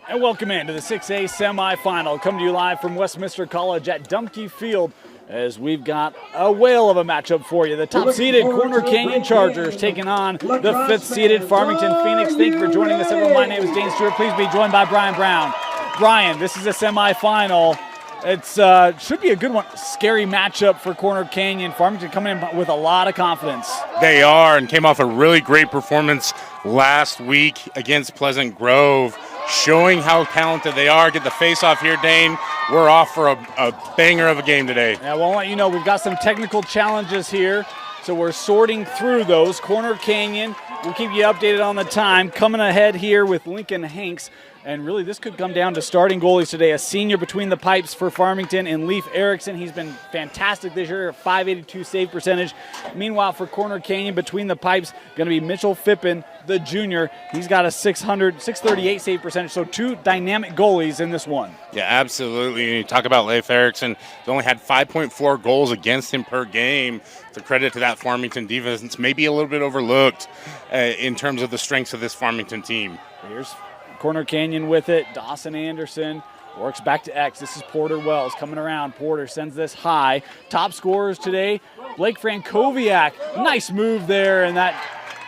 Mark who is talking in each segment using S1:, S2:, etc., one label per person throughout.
S1: And welcome into the 6A semifinal. Coming to you live from Westminster College at Dumpke Field as we've got a whale of a matchup for you. The top-seeded Corner Canyon Chargers taking on the 5th-seeded Farmington Phoenix. Thank you for joining us, everyone. My name is Dane Stewart. Please be joined by Brian Brown. Brian, this is a semifinal. It's should be a good one. Scary matchup for Corner Canyon. Farmington coming in with a lot of confidence.
S2: They are, and came off a really great performance last week against Pleasant Grove, showing how talented they are. Get the face-off here, Dane. We're off for a banger of a game today.
S1: Yeah, well, I'll let you know, we've got some technical challenges here, so we're sorting through those. Corner Canyon, we'll keep you updated on the time. Coming ahead here with Lincoln Hanks. And really, this could come down to starting goalies today. A senior between the pipes for Farmington and Leif Erickson. He's been fantastic this year, 582 save percentage. Meanwhile, for Corner Canyon, between the pipes, going to be Mitchell Phippen, the junior. He's got a 638 save percentage, so two dynamic goalies in this one.
S2: Yeah, absolutely. You talk about Leif Erickson. He's only had 5.4 goals against him per game. It's a credit to that Farmington defense. Maybe a little bit overlooked in terms of the strengths of this Farmington team.
S1: Here's Corner Canyon with it. Dawson Anderson works back to X. This is Porter Wells coming around. Porter sends this high. Top scorers today, Blake Frankowiak. Nice move there, and that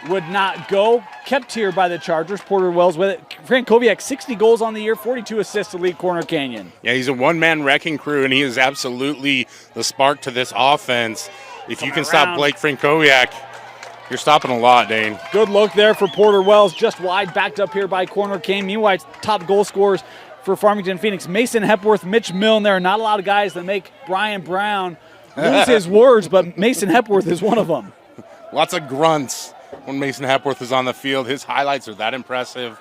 S1: would not go. Kept here by the Chargers. Porter Wells with it. Frankowiak, 60 goals on the year, 42 assists to lead Corner Canyon.
S2: Yeah, he's a one-man wrecking crew, and he is absolutely the spark to this offense. If you can stop Blake Frankowiak, you're stopping a lot, Dane.
S1: Good look there for Porter Wells, just wide, backed up here by Corner Canyon. Meanwhile, top goal scorers for Farmington Phoenix, Mason Hepworth, Mitch Milne. There are not a lot of guys that make Brian Brown lose his words, but Mason Hepworth is one of them.
S2: Lots of grunts when Mason Hepworth is on the field. His highlights are that impressive.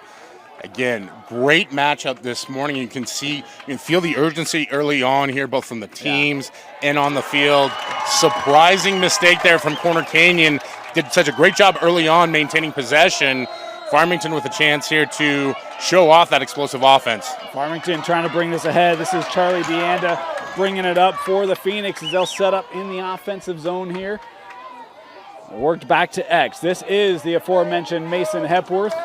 S2: Again, great matchup this morning. You can feel the urgency early on here, both from the teams and on the field. Surprising mistake there from Corner Canyon. Did such a great job early on maintaining possession. Farmington with a chance here to show off that explosive offense.
S1: Farmington trying to bring this ahead. This is Charlie Deanda bringing it up for the Phoenix as they'll set up in the offensive zone here. Worked back to X. This is the aforementioned Mason Hepworth.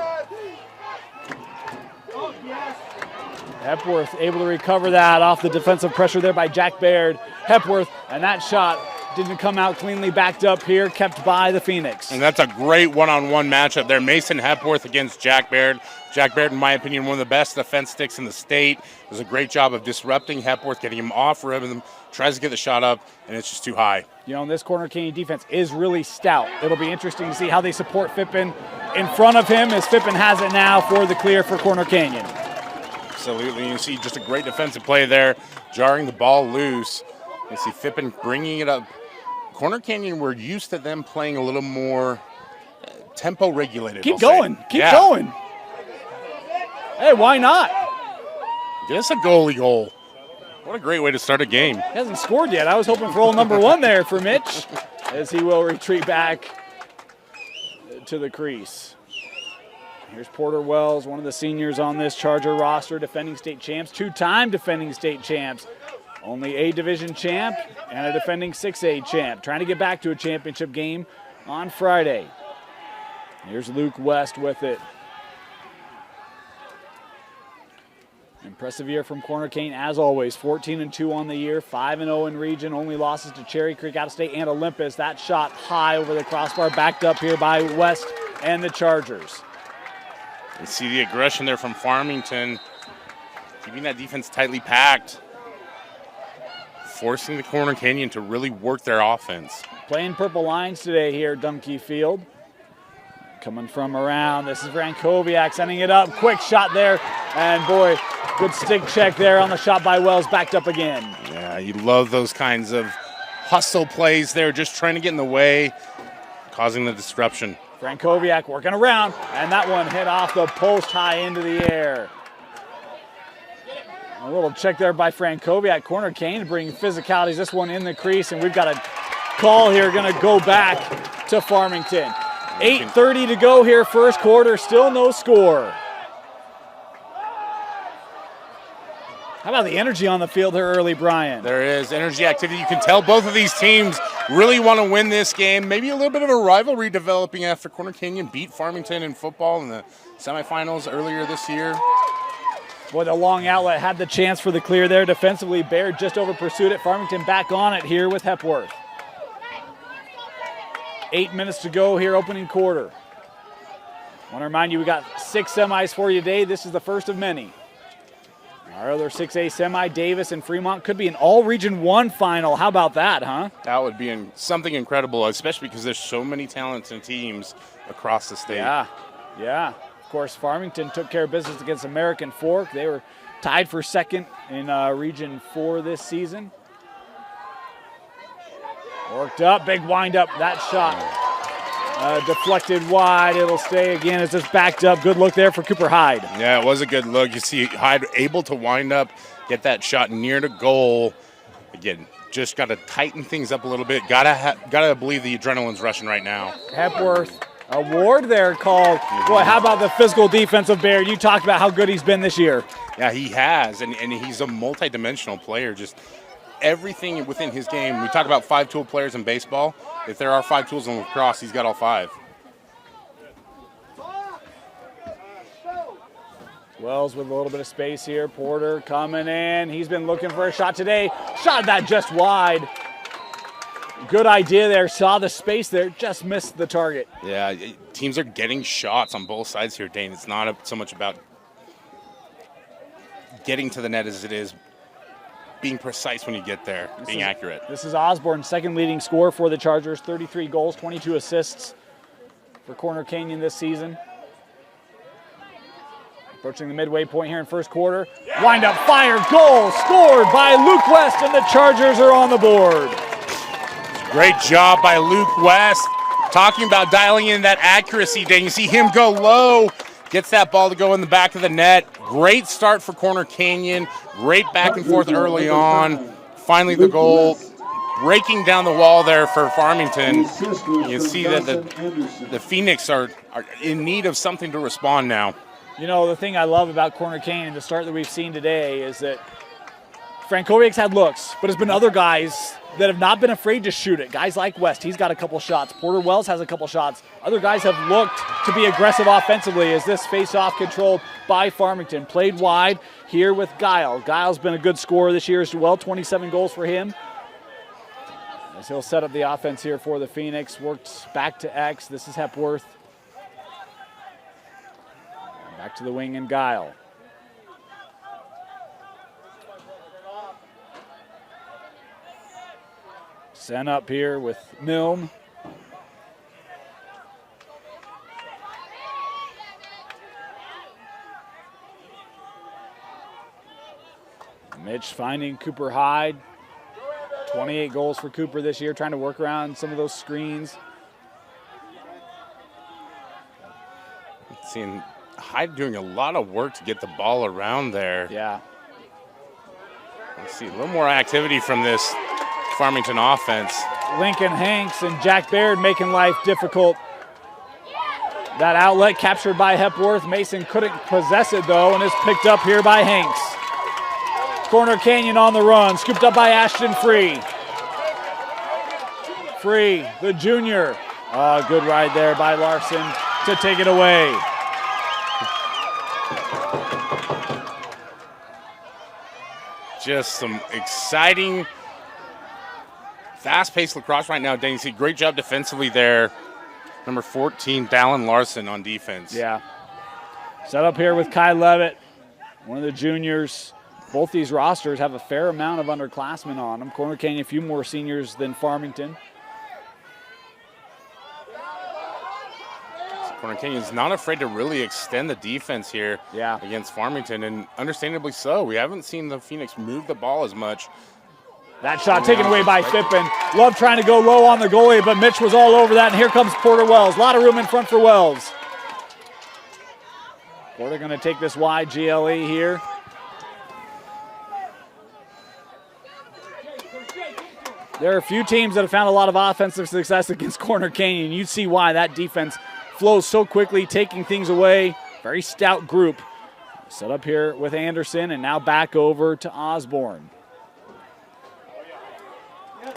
S1: Hepworth able to recover that off the defensive pressure there by Jack Baird. Hepworth, and that shot didn't come out cleanly, backed up here, kept by the Phoenix.
S2: And that's a great one-on-one matchup there. Mason Hepworth against Jack Baird. Jack Baird, in my opinion, one of the best defense sticks in the state. Does a great job of disrupting Hepworth, getting him off rhythm, tries to get the shot up, and it's just too high.
S1: You know, this Corner Canyon defense is really stout. It'll be interesting to see how they support Phippen in front of him, as Phippen has it now for the clear for Corner Canyon.
S2: Absolutely. You see just a great defensive play there, jarring the ball loose. You see Phippen bringing it up. Corner Canyon, we're used to them playing a little more tempo regulated.
S1: Keep going. Keep going. Hey, why not?
S2: Just a goalie goal. What a great way to start a game.
S1: He hasn't scored yet. I was hoping for goal number one there for Mitch, as he will retreat back to the crease. Here's Porter Wells, one of the seniors on this Charger roster, defending state champs, two-time defending state champs. Only a division champ and a defending 6A champ. Trying to get back to a championship game on Friday. Here's Luke West with it. Impressive year from Corner Canyon as always. 14-2 on the year, 5-0 in region. Only losses to Cherry Creek, Out of State, and Olympus. That shot high over the crossbar, backed up here by West and the Chargers.
S2: You see the aggression there from Farmington, keeping that defense tightly packed, forcing the Corner Canyon to really work their offense.
S1: Playing purple lines today here at Dumpke Field. Coming from around, this is Frankowiak sending it up. Quick shot there, and boy, good stick check there on the shot by Wells, backed up again.
S2: Yeah, you love those kinds of hustle plays there, just trying to get in the way, causing the disruption.
S1: Frankowiak working around, and that one hit off the post high into the air. A little check there by Frankowiak. Corner Canyon bringing physicalities. This one in the crease, and we've got a call here going to go back to Farmington. 8:30 to go here, first quarter, still no score. How about the energy on the field here early, Brian?
S2: There is energy, activity. You can tell both of these teams really want to win this game. Maybe a little bit of a rivalry developing after Corner Canyon beat Farmington in football in the semifinals earlier this year.
S1: Boy, the long outlet had the chance for the clear there. Defensively, Baird just over pursued it. Farmington back on it here with Hepworth. 8 minutes to go here, opening quarter. Want to remind you, we got 6 semis for you today. This is the first of many. Our other 6A semi, Davis and Fremont, could be an all-region 1 final. How about that, huh?
S2: That would be something incredible, especially because there's so many talented teams across the state.
S1: Yeah. Of course, Farmington took care of business against American Fork. They were tied for second in Region 4 this season. Worked up, big wind-up. That shot deflected wide. It'll stay again. It's just backed up. Good look there for Cooper Hyde.
S2: Yeah, it was a good look. You see Hyde able to wind up, get that shot near the goal. Again, just got to tighten things up a little bit. Gotta believe the adrenaline's rushing right now.
S1: Hepworth, award there called. Boy, how about the physical defense of Baird? You talked about how good he's been this year.
S2: Yeah, he has, and he's a multi-dimensional player. Just everything within his game. We talk about 5-tool players in baseball. If there are 5 tools in lacrosse, he's got all 5.
S1: Wells with a little bit of space here. Porter coming in. He's been looking for a shot today. Shot that just wide. Good idea there. Saw the space there. Just missed the target.
S2: Yeah, teams are getting shots on both sides here, Dane. It's not so much about getting to the net as it is being precise when you get there, being accurate.
S1: This is Osborne's second leading scorer for the Chargers. 33 goals, 22 assists for Corner Canyon this season. Approaching the midway point here in first quarter. Wind up, fire, goal, scored by Luke West, and the Chargers are on the board.
S2: Great job by Luke West. Talking about dialing in that accuracy, Dane. You see him go low, gets that ball to go in the back of the net. Great start for Corner Canyon. Great back and forth early on. Finally the goal. Breaking down the wall there for Farmington. You see that the Phoenix are in need of something to respond now.
S1: You know, the thing I love about Corner Canyon, the start that we've seen today, is that Frankowiak's had looks, but it's been other guys that have not been afraid to shoot it. Guys like West, he's got a couple shots. Porter Wells has a couple shots. Other guys have looked to be aggressive offensively as this face-off controlled by Farmington. Played wide here with Guile. Guile's been a good scorer this year as well, 27 goals for him. As he'll set up the offense here for the Phoenix. Works back to X. This is Hepworth. Back to the wing and Guile. Sent up here with Milne. Mitch finding Cooper Hyde. 28 goals for Cooper this year, trying to work around some of those screens.
S2: Seeing Hyde doing a lot of work to get the ball around there.
S1: Yeah.
S2: Let's see a little more activity from this Farmington offense.
S1: Lincoln Hanks and Jack Baird making life difficult. That outlet captured by Hepworth. Mason couldn't possess it though, and is picked up here by Hanks. Corner Canyon on the run, scooped up by Ashton Free. Free, the junior. Good ride there by Larson to take it away.
S2: Just some exciting, fast-paced lacrosse right now, Dane. Great job defensively there. Number 14, Dallin Larson on defense.
S1: Yeah. Set up here with Kai Levitt, one of the juniors. Both these rosters have a fair amount of underclassmen on them. Corner Canyon, a few more seniors than Farmington.
S2: Corner Canyon's not afraid to really extend the defense here against Farmington, and understandably so. We haven't seen the Phoenix move the ball as much.
S1: That shot taken away by Fippen. Love trying to go low on the goalie, but Mitch was all over that, and here comes Porter Wells. A lot of room in front for Wells. Porter going to take this wide GLE here. There are a few teams that have found a lot of offensive success against Corner Canyon. You see why that defense flows so quickly, taking things away. Very stout group. Set up here with Anderson, and now back over to Osborne.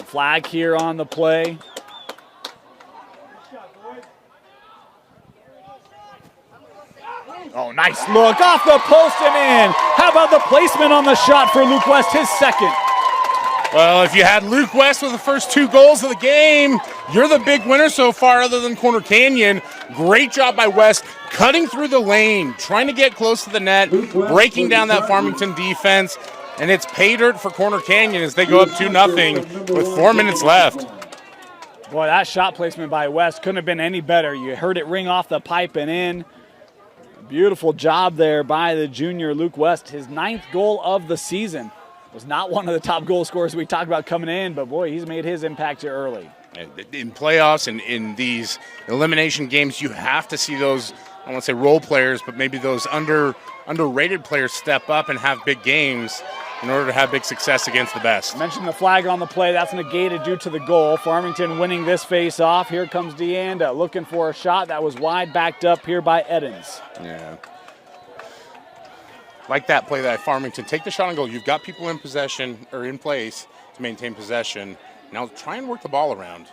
S1: Flag here on the play. Oh, nice look off the post and in. about the placement on the shot for Luke West, his second?
S2: Well, if you had Luke West with the first 2 goals of the game, you're the big winner so far other than Corner Canyon. Great job by West, cutting through the lane, trying to get close to the net, breaking down that Farmington defense, and it's pay dirt for Corner Canyon as they go up 2-0 with 4 minutes left.
S1: Boy, that shot placement by West couldn't have been any better. You heard it ring off the pipe and in. Beautiful job there by the junior Luke West, his 9th goal of the season. Was not one of the top goal scorers we talked about coming in, but boy, he's made his impact here early.
S2: In playoffs and in these elimination games, you have to see those, I won't say role players, but maybe those underrated players step up and have big games in order to have big success against the best.
S1: I mentioned the flag on the play. That's negated due to the goal. Farmington winning this face-off. Here comes DeAnda looking for a shot that was wide, backed up here by Edens.
S2: Yeah. Like that play that Farmington, take the shot and go. You've got people in possession or in place to maintain possession. Now try and work the ball around.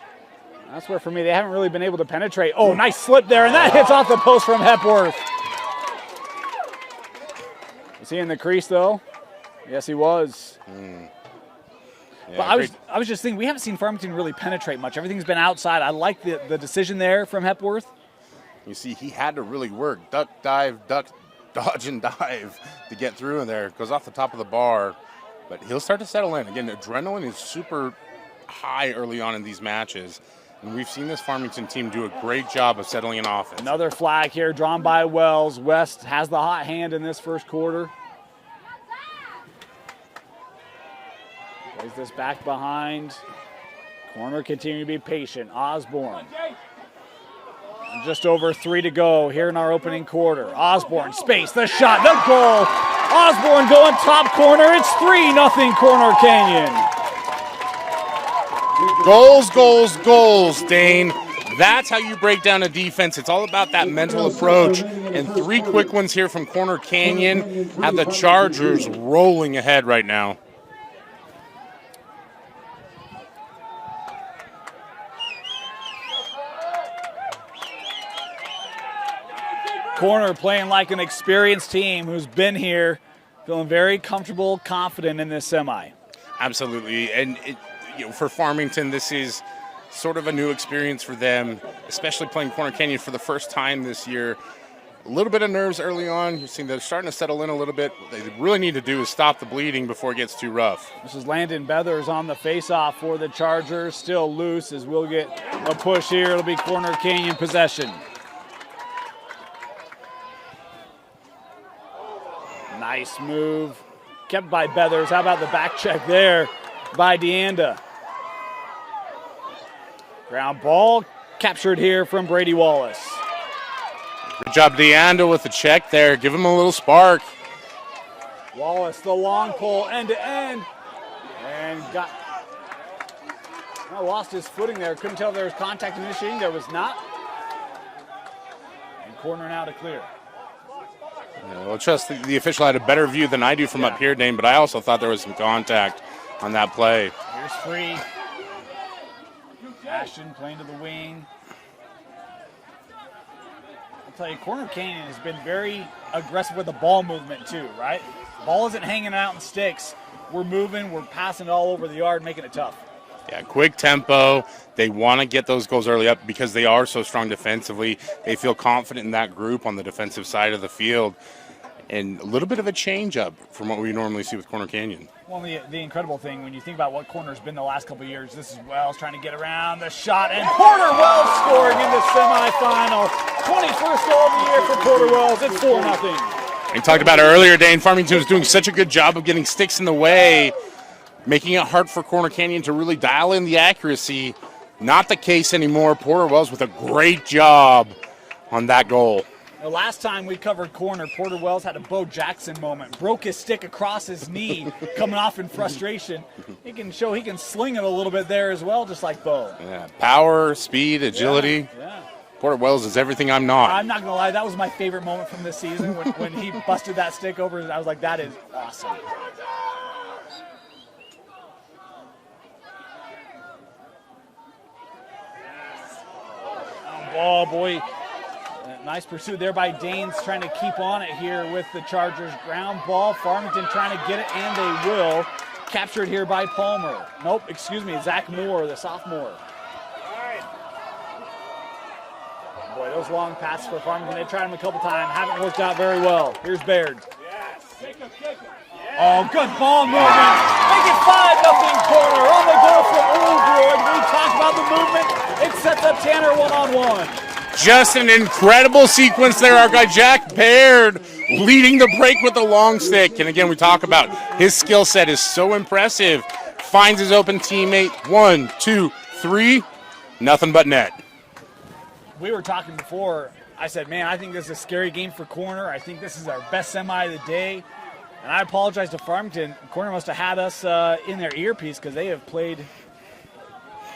S1: That's where, for me, they haven't really been able to penetrate. Oh, nice slip there, and that hits off the post from Hepworth. Is he in the crease, though? Yes, he was.
S2: Yeah,
S1: but I was just thinking, we haven't seen Farmington really penetrate much. Everything's been outside. I like the decision there from Hepworth.
S2: You see, he had to really work. Duck, dive, duck, dodge, and dive to get through in there. Goes off the top of the bar, but he'll start to settle in. Again, adrenaline is super high early on in these matches, and we've seen this Farmington team do a great job of settling in offense.
S1: Another flag here drawn by Wells. West has the hot hand in this first quarter. Plays this back behind. Corner continue to be patient. Osborne. Just over 3 to go here in our opening quarter. Osborne, space, the shot, the goal. Osborne going top corner. It's 3-0 Corner Canyon.
S2: Goals, goals, goals, Dane. That's how you break down a defense. It's all about that mental approach. And 3 quick ones here from Corner Canyon have the Chargers rolling ahead right now.
S1: Corner playing like an experienced team who's been here, feeling very comfortable, confident in this semi.
S2: Absolutely, and for Farmington, this is sort of a new experience for them, especially playing Corner Canyon for the first time this year. A little bit of nerves early on. You're seeing they're starting to settle in a little bit. What they really need to do is stop the bleeding before it gets too rough.
S1: This is Landon Beathers on the face-off for the Chargers, still loose as we'll get a push here. It'll be Corner Canyon possession. Nice move. Kept by Beathers. How about the back check there by DeAnda? Ground ball captured here from Brady Wallace.
S2: Good job, DeAnda, with the check there. Give him a little spark.
S1: Wallace, the long pull, end to end. And lost his footing there. Couldn't tell if there was contact initiating. There was not. And corner now to clear.
S2: Yeah, well, trust the official had a better view than I do from up here, Dane, but I also thought there was some contact on that play.
S1: Here's free. Ashton playing to the wing. I'll tell you, Corner Canyon has been very aggressive with the ball movement too, right? Ball isn't hanging out in sticks. We're moving, we're passing it all over the yard, making it tough.
S2: Yeah, quick tempo. They want to get those goals early up because they are so strong defensively. They feel confident in that group on the defensive side of the field. And a little bit of a change up from what we normally see with Corner Canyon.
S1: Well, the incredible thing, when you think about what Corner's been the last couple of years, this is Wells trying to get around the shot, and Porter Wells scoring in the semifinal. 21st goal of the year for Porter Wells. It's 4-0.
S2: We talked about it earlier, Dane. Farmington was doing such a good job of getting sticks in the way, making it hard for Corner Canyon to really dial in the accuracy. Not the case anymore. Porter Wells with a great job on that goal.
S1: The last time we covered Corner, Porter Wells had a Bo Jackson moment. Broke his stick across his knee, coming off in frustration. He can show he can sling it a little bit there as well, just like Bo.
S2: Yeah, power, speed, agility.
S1: Yeah.
S2: Porter Wells is everything I'm not.
S1: I'm not going to lie, that was my favorite moment from this season when he busted that stick over. I was like, that is awesome. Oh, boy. Nice pursuit there by Danes, trying to keep on it here with the Chargers. Ground ball, Farmington trying to get it, and they will. Captured here by Palmer. Nope, excuse me, Zach Moore, the sophomore. Boy, those long passes for Farmington, they tried them a couple times, haven't worked out very well. Here's Baird. Oh, good ball movement. Make it 5-0 corner on the goal from Oldroyd. We talked about the movement. It sets up Tanner one-on-one.
S2: Just an incredible sequence there. Our guy Jack Baird leading the break with the long stick. And again, we talk about his skill set is so impressive. Finds his open teammate. 1, 2, 3. Nothing but net.
S1: We were talking before. I said, man, I think this is a scary game for corner. I think this is our best semi of the day. And I apologize to Farmington. Corner must have had us in their earpiece because they have played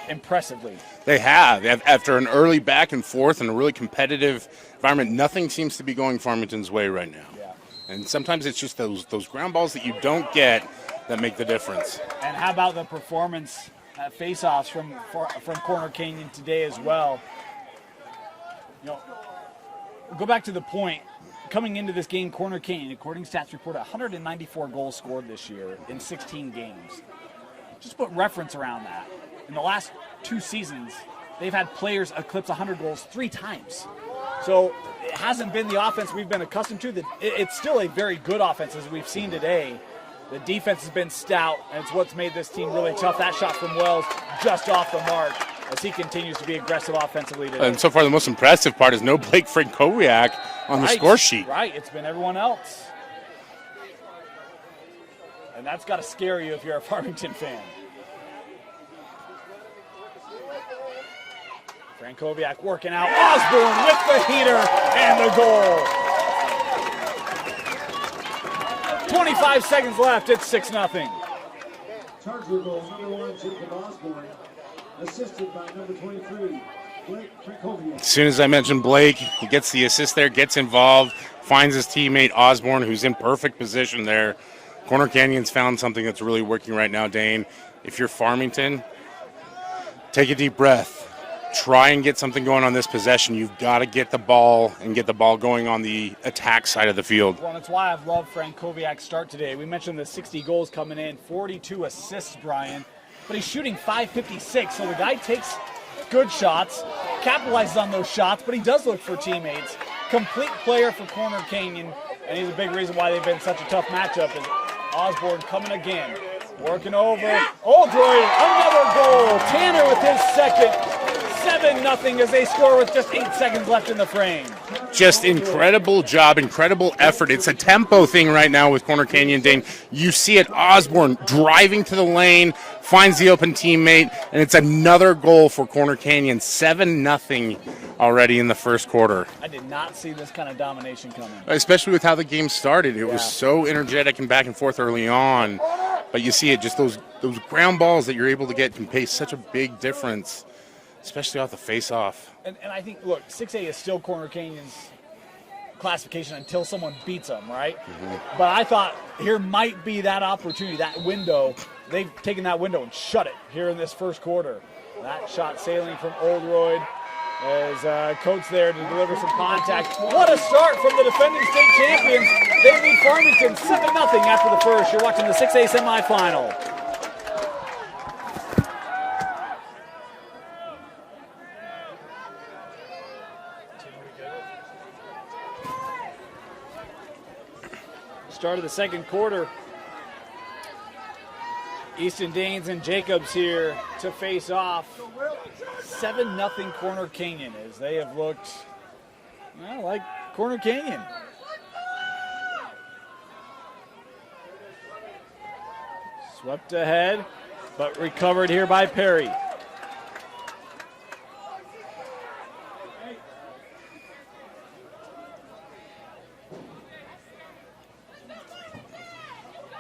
S1: impressively.
S2: They have. After an early back and forth and a really competitive environment, nothing seems to be going Farmington's way right now.
S1: Yeah.
S2: And sometimes it's just those ground balls that you don't get that make the difference.
S1: And how about the performance at face-offs from Corner Canyon today as well? You know, go back to the point. Coming into this game, Corner Canyon, according to Stats Report, 194 goals scored this year in 16 games. Just put reference around that. In the last 2 seasons, they've had players eclipse 100 goals 3 times. So it hasn't been the offense we've been accustomed to. It's still a very good offense, as we've seen today. The defense has been stout, and it's what's made this team really tough. That shot from Wells just off the mark as he continues to be aggressive offensively today.
S2: And so far, the most impressive part is no Blake Frankowiak on the score sheet.
S1: Right, it's been everyone else. And that's got to scare you if you're a Farmington fan. Frankowiak working out. Osborne with the heater and the goal. 25 seconds left. It's 6-0.
S3: Charger goal, number 1, Jacob Osborne, assisted by number 23, Blake Frankowiak.
S2: As soon as I mentioned Blake, he gets the assist there, gets involved, finds his teammate Osborne, who's in perfect position there. Corner Canyon's found something that's really working right now, Dane. If you're Farmington, take a deep breath. Try and get something going on this possession. You've got to get the ball and get the ball going on the attack side of the field.
S1: Well, that's why I've loved Frankowiak's start today. We mentioned the 60 goals coming in, 42 assists, Brian. But he's shooting .556, so the guy takes good shots, capitalizes on those shots, but he does look for teammates. Complete player for Corner Canyon, and he's a big reason why they've been such a tough matchup. Is Osborne coming again, working over. Oldroyd, another goal. Tanner with his second. 7-0 as they score with just 8 seconds left in the frame.
S2: Just incredible job, incredible effort. It's a tempo thing right now with Corner Canyon, Dane. You see it, Osborne driving to the lane, finds the open teammate, and it's another goal for Corner Canyon. 7-0 already in the first quarter.
S1: I did not see this kind of domination coming.
S2: Especially with how the game started. It was so energetic and back and forth early on. But you see it, just those ground balls that you're able to get can pay such a big difference, especially off the face-off.
S1: And I think, look, 6A is still Corner Canyon's classification until someone beats them, right? Mm-hmm. But I thought here might be that opportunity, that window. They've taken that window and shut it here in this first quarter. That shot sailing from Oldroyd as Coates there to deliver some contact. What a start from the defending state champions. They lead Farmington 7-0 after the first. You're watching the 6A semifinal. Start of the second quarter. Easton Danes and Jacobs here to face off. 7-0 Corner Canyon as they have looked like Corner Canyon. Swept ahead, but recovered here by Perry.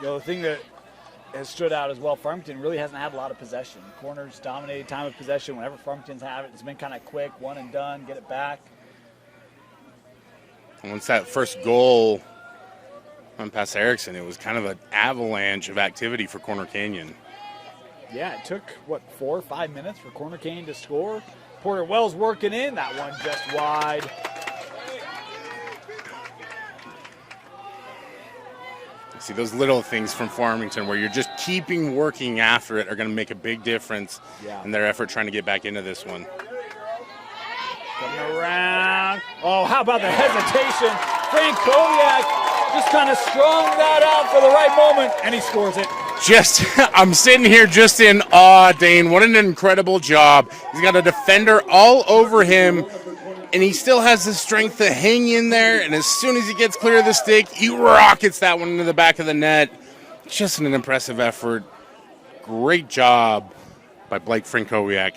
S1: The thing that has stood out as well, Farmington really hasn't had a lot of possession. Corners dominated time of possession. Whenever Farmington's have it, it's been kind of quick, one and done, get it back.
S2: Once that first goal on past Erickson, it was kind of an avalanche of activity for Corner Canyon.
S1: Yeah, it took, 4 or 5 minutes for Corner Canyon to score. Porter Wells working in, that one just wide.
S2: See, those little things from Farmington where you're just keeping working after it are going to make a big difference in their effort trying to get back into this one.
S1: Coming around. Oh, how about the hesitation? Frank Koviak just kind of strung that out for the right moment, and he scores it.
S2: I'm sitting here just in awe, Dane. What an incredible job. He's got a defender all over him, and he still has the strength to hang in there, and as soon as he gets clear of the stick, he rockets that one into the back of the net. Just an impressive effort. Great job by Blake Frankowiak.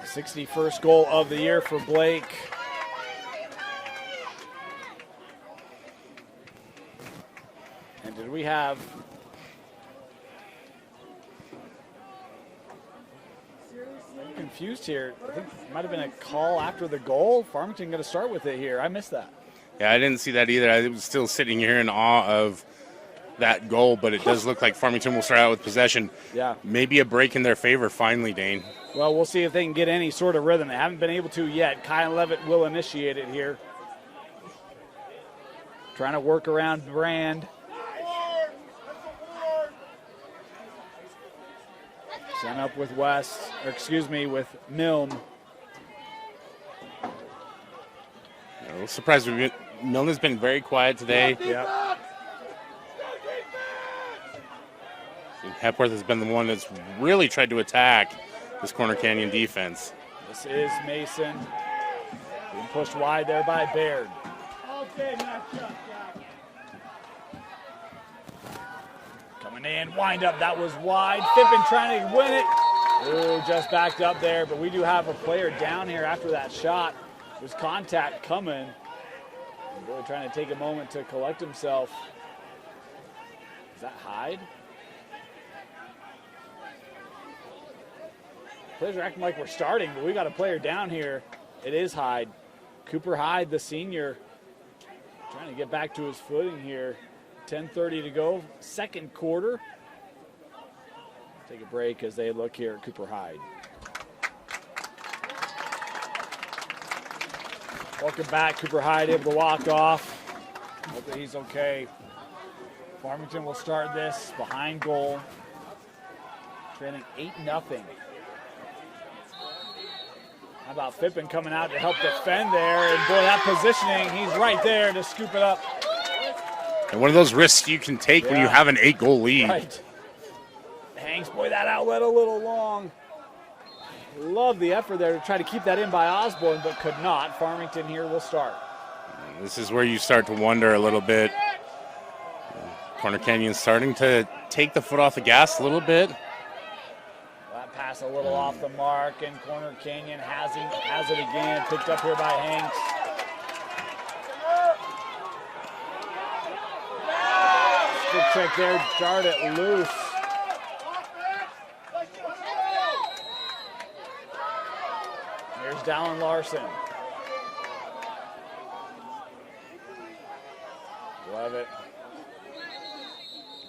S1: 61st goal of the year for Blake. And did we have... I'm confused here. I think it might have been a call after the goal. Farmington going to start with it here. I missed that.
S2: Yeah, I didn't see that either. I was still sitting here in awe of that goal, but it does look like Farmington will start out with possession.
S1: Yeah.
S2: Maybe a break in their favor finally, Dane.
S1: Well, we'll see if they can get any sort of rhythm. They haven't been able to yet. Kyle Levitt will initiate it here. Trying to work around Brand. Sent up with with Milne.
S2: A little surprised. Milne has been very quiet today.
S1: Yeah.
S2: Hepworth has been the one that's really tried to attack this Corner Canyon defense.
S1: This is Mason. Being pushed wide there by Baird. Coming in, wind up, that was wide. Fippen trying to win it. Ooh, just backed up there, but we do have a player down here after that shot. There's contact coming. Really trying to take a moment to collect himself. Is that Hyde? Players are acting like we're starting, but we got a player down here. It is Hyde. Cooper Hyde, the senior, trying to get back to his footing here. 10:30 to go, second quarter. Take a break as they look here at Cooper Hyde. Welcome back, Cooper Hyde able to walk off. Hopefully he's okay. Farmington will start this behind goal. Trailing 8-0. How about Fippen coming out to help defend there? And boy, that positioning, he's right there to scoop it up.
S2: And one of those risks you can take when you have an 8-goal lead.
S1: Right. Hanks, boy, that outlet a little long. Love the effort there to try to keep that in by Osborne, but could not. Farmington here will start.
S2: This is where you start to wonder a little bit. Corner Canyon starting to take the foot off the gas a little bit.
S1: That pass a little off the mark, and Corner Canyon has it again. Picked up here by Hanks. Stick check there, jarred it loose. Here's Dallin Larson. Love it.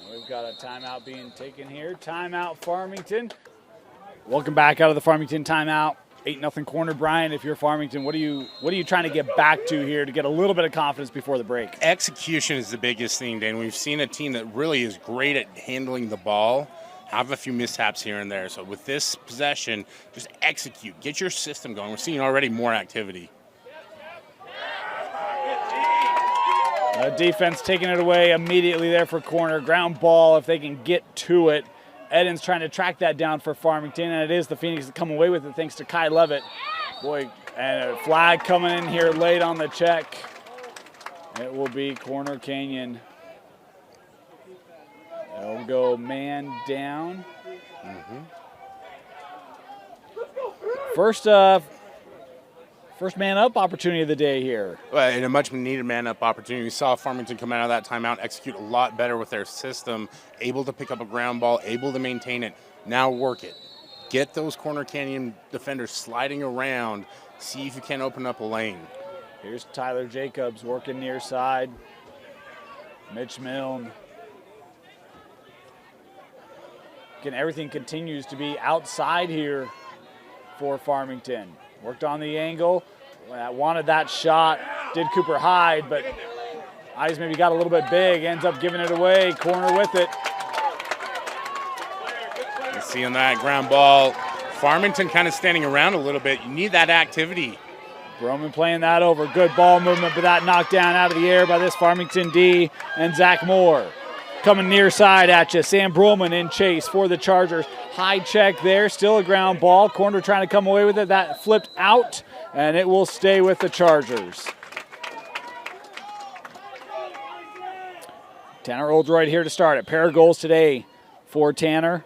S1: We've got a timeout being taken here. Timeout Farmington. Welcome back out of the Farmington timeout. 8-0 corner. Brian, if you're Farmington, what are you trying to get back to here to get a little bit of confidence before the break?
S2: Execution is the biggest thing, Dan. We've seen a team that really is great at handling the ball, have a few mishaps here and there. So with this possession, just execute. Get your system going. We're seeing already more activity.
S1: Defense taking it away immediately there for corner. Ground ball if they can get to it. Eden's trying to track that down for Farmington, and it is the Phoenix that come away with it thanks to Kai Levitt. Boy, and a flag coming in here late on the check. It will be Corner Canyon. They'll go man down. First man up opportunity of the day here.
S2: Well, and a much needed man up opportunity. We saw Farmington come out of that timeout, execute a lot better with their system, able to pick up a ground ball, able to maintain it. Now work it. Get those Corner Canyon defenders sliding around. See if you can open up a lane.
S1: Here's Tyler Jacobs working near side. Mitch Milne. Again, everything continues to be outside here for Farmington. Worked on the angle, wanted that shot, did Cooper Hyde, but Eyes maybe got a little bit big, ends up giving it away. Corner with it.
S2: You see on that ground ball, Farmington kind of standing around a little bit. You need that activity.
S1: Broman playing that over. Good ball movement, but that knocked down out of the air by this Farmington D and Zach Moore. Coming near side at you. Sam Broman in chase for the Chargers. High check there, still a ground ball. Corner trying to come away with it. That flipped out, and it will stay with the Chargers. Tanner Oldroyd here to start it. Pair of goals today for Tanner.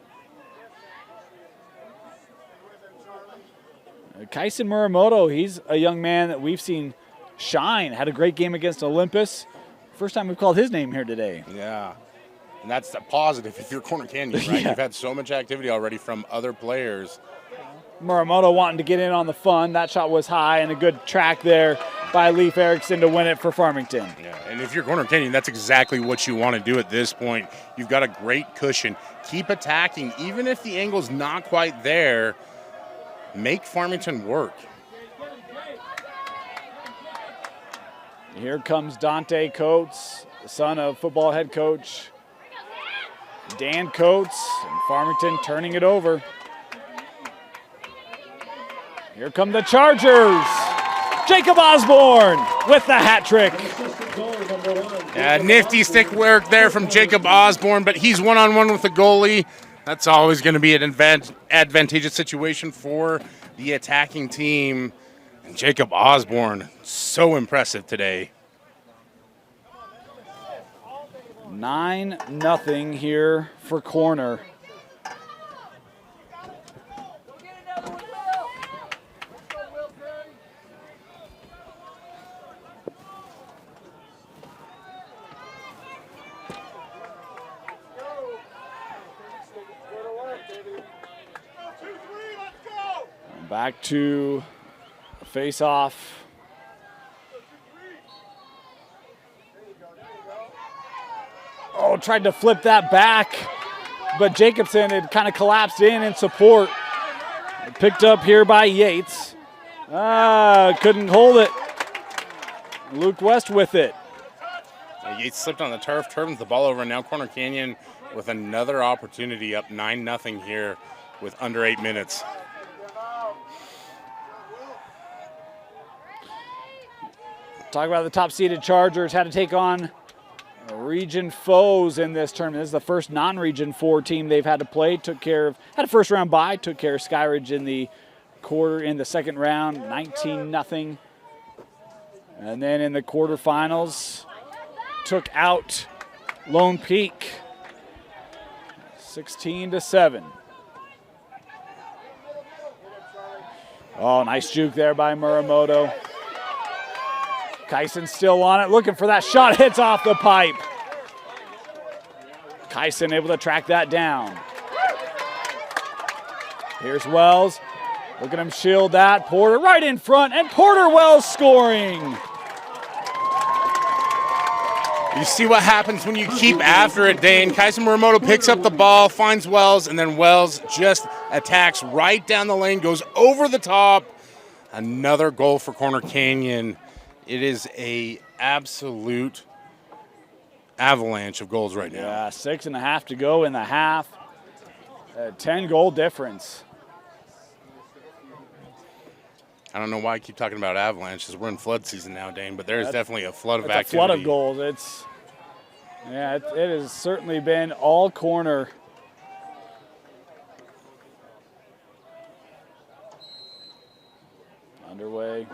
S1: Kyson Muramoto, he's a young man that we've seen shine. Had a great game against Olympus. First time we've called his name here today.
S2: Yeah, and that's a positive if you're Corner Canyon, right?
S1: Yeah.
S2: You've had so much activity already from other players.
S1: Muramoto wanting to get in on the fun. That shot was high, and a good track there by Leif Erickson to win it for Farmington.
S2: Yeah, and if you're Corner Canyon, that's exactly what you want to do at this point. You've got a great cushion. Keep attacking, even if the angle's not quite there. Make Farmington work.
S1: Here comes Dante Coates, the son of football head coach Dan Coates, and Farmington turning it over. Here come the Chargers. Jacob Osborne with the hat trick.
S2: Nifty stick work there from Jacob Osborne, but he's one-on-one with the goalie. That's always going to be an advantageous situation for the attacking team. And Jacob Osborne, so impressive today.
S1: 9-0 here for Corner. Back to a face-off. Oh, tried to flip that back, but Jacobson had kind of collapsed in support. Picked up here by Yates. Couldn't hold it. Luke West with it.
S2: Yates slipped on the turf, turns the ball over, and now Corner Canyon with another opportunity, up 9-0 here with under 8 minutes.
S1: Talk about the top-seeded Chargers had to take on region foes in this tournament. This is the first non-region 4 team they've had to play. Had a first-round bye. Took care of Skyridge in the second round, 19-0. And then in the quarterfinals, took out Lone Peak, 16-7. Oh, nice juke there by Muramoto. Kyson still on it, looking for that shot, hits off the pipe. Kyson able to track that down. Here's Wells, look at him shield that. Porter right in front, and Porter Wells scoring.
S2: You see what happens when you keep after it, Dane. Kyson Muramoto picks up the ball, finds Wells, and then Wells just attacks right down the lane, goes over the top. Another goal for Corner Canyon. It is a absolute avalanche of goals right now.
S1: Yeah, 6.5 to go in the half. 10-goal difference.
S2: I don't know why I keep talking about avalanches. We're in flood season now, Dane, but there's definitely a flood of
S1: It's
S2: activity.
S1: a flood of goals. It has certainly been all Corner. Underway.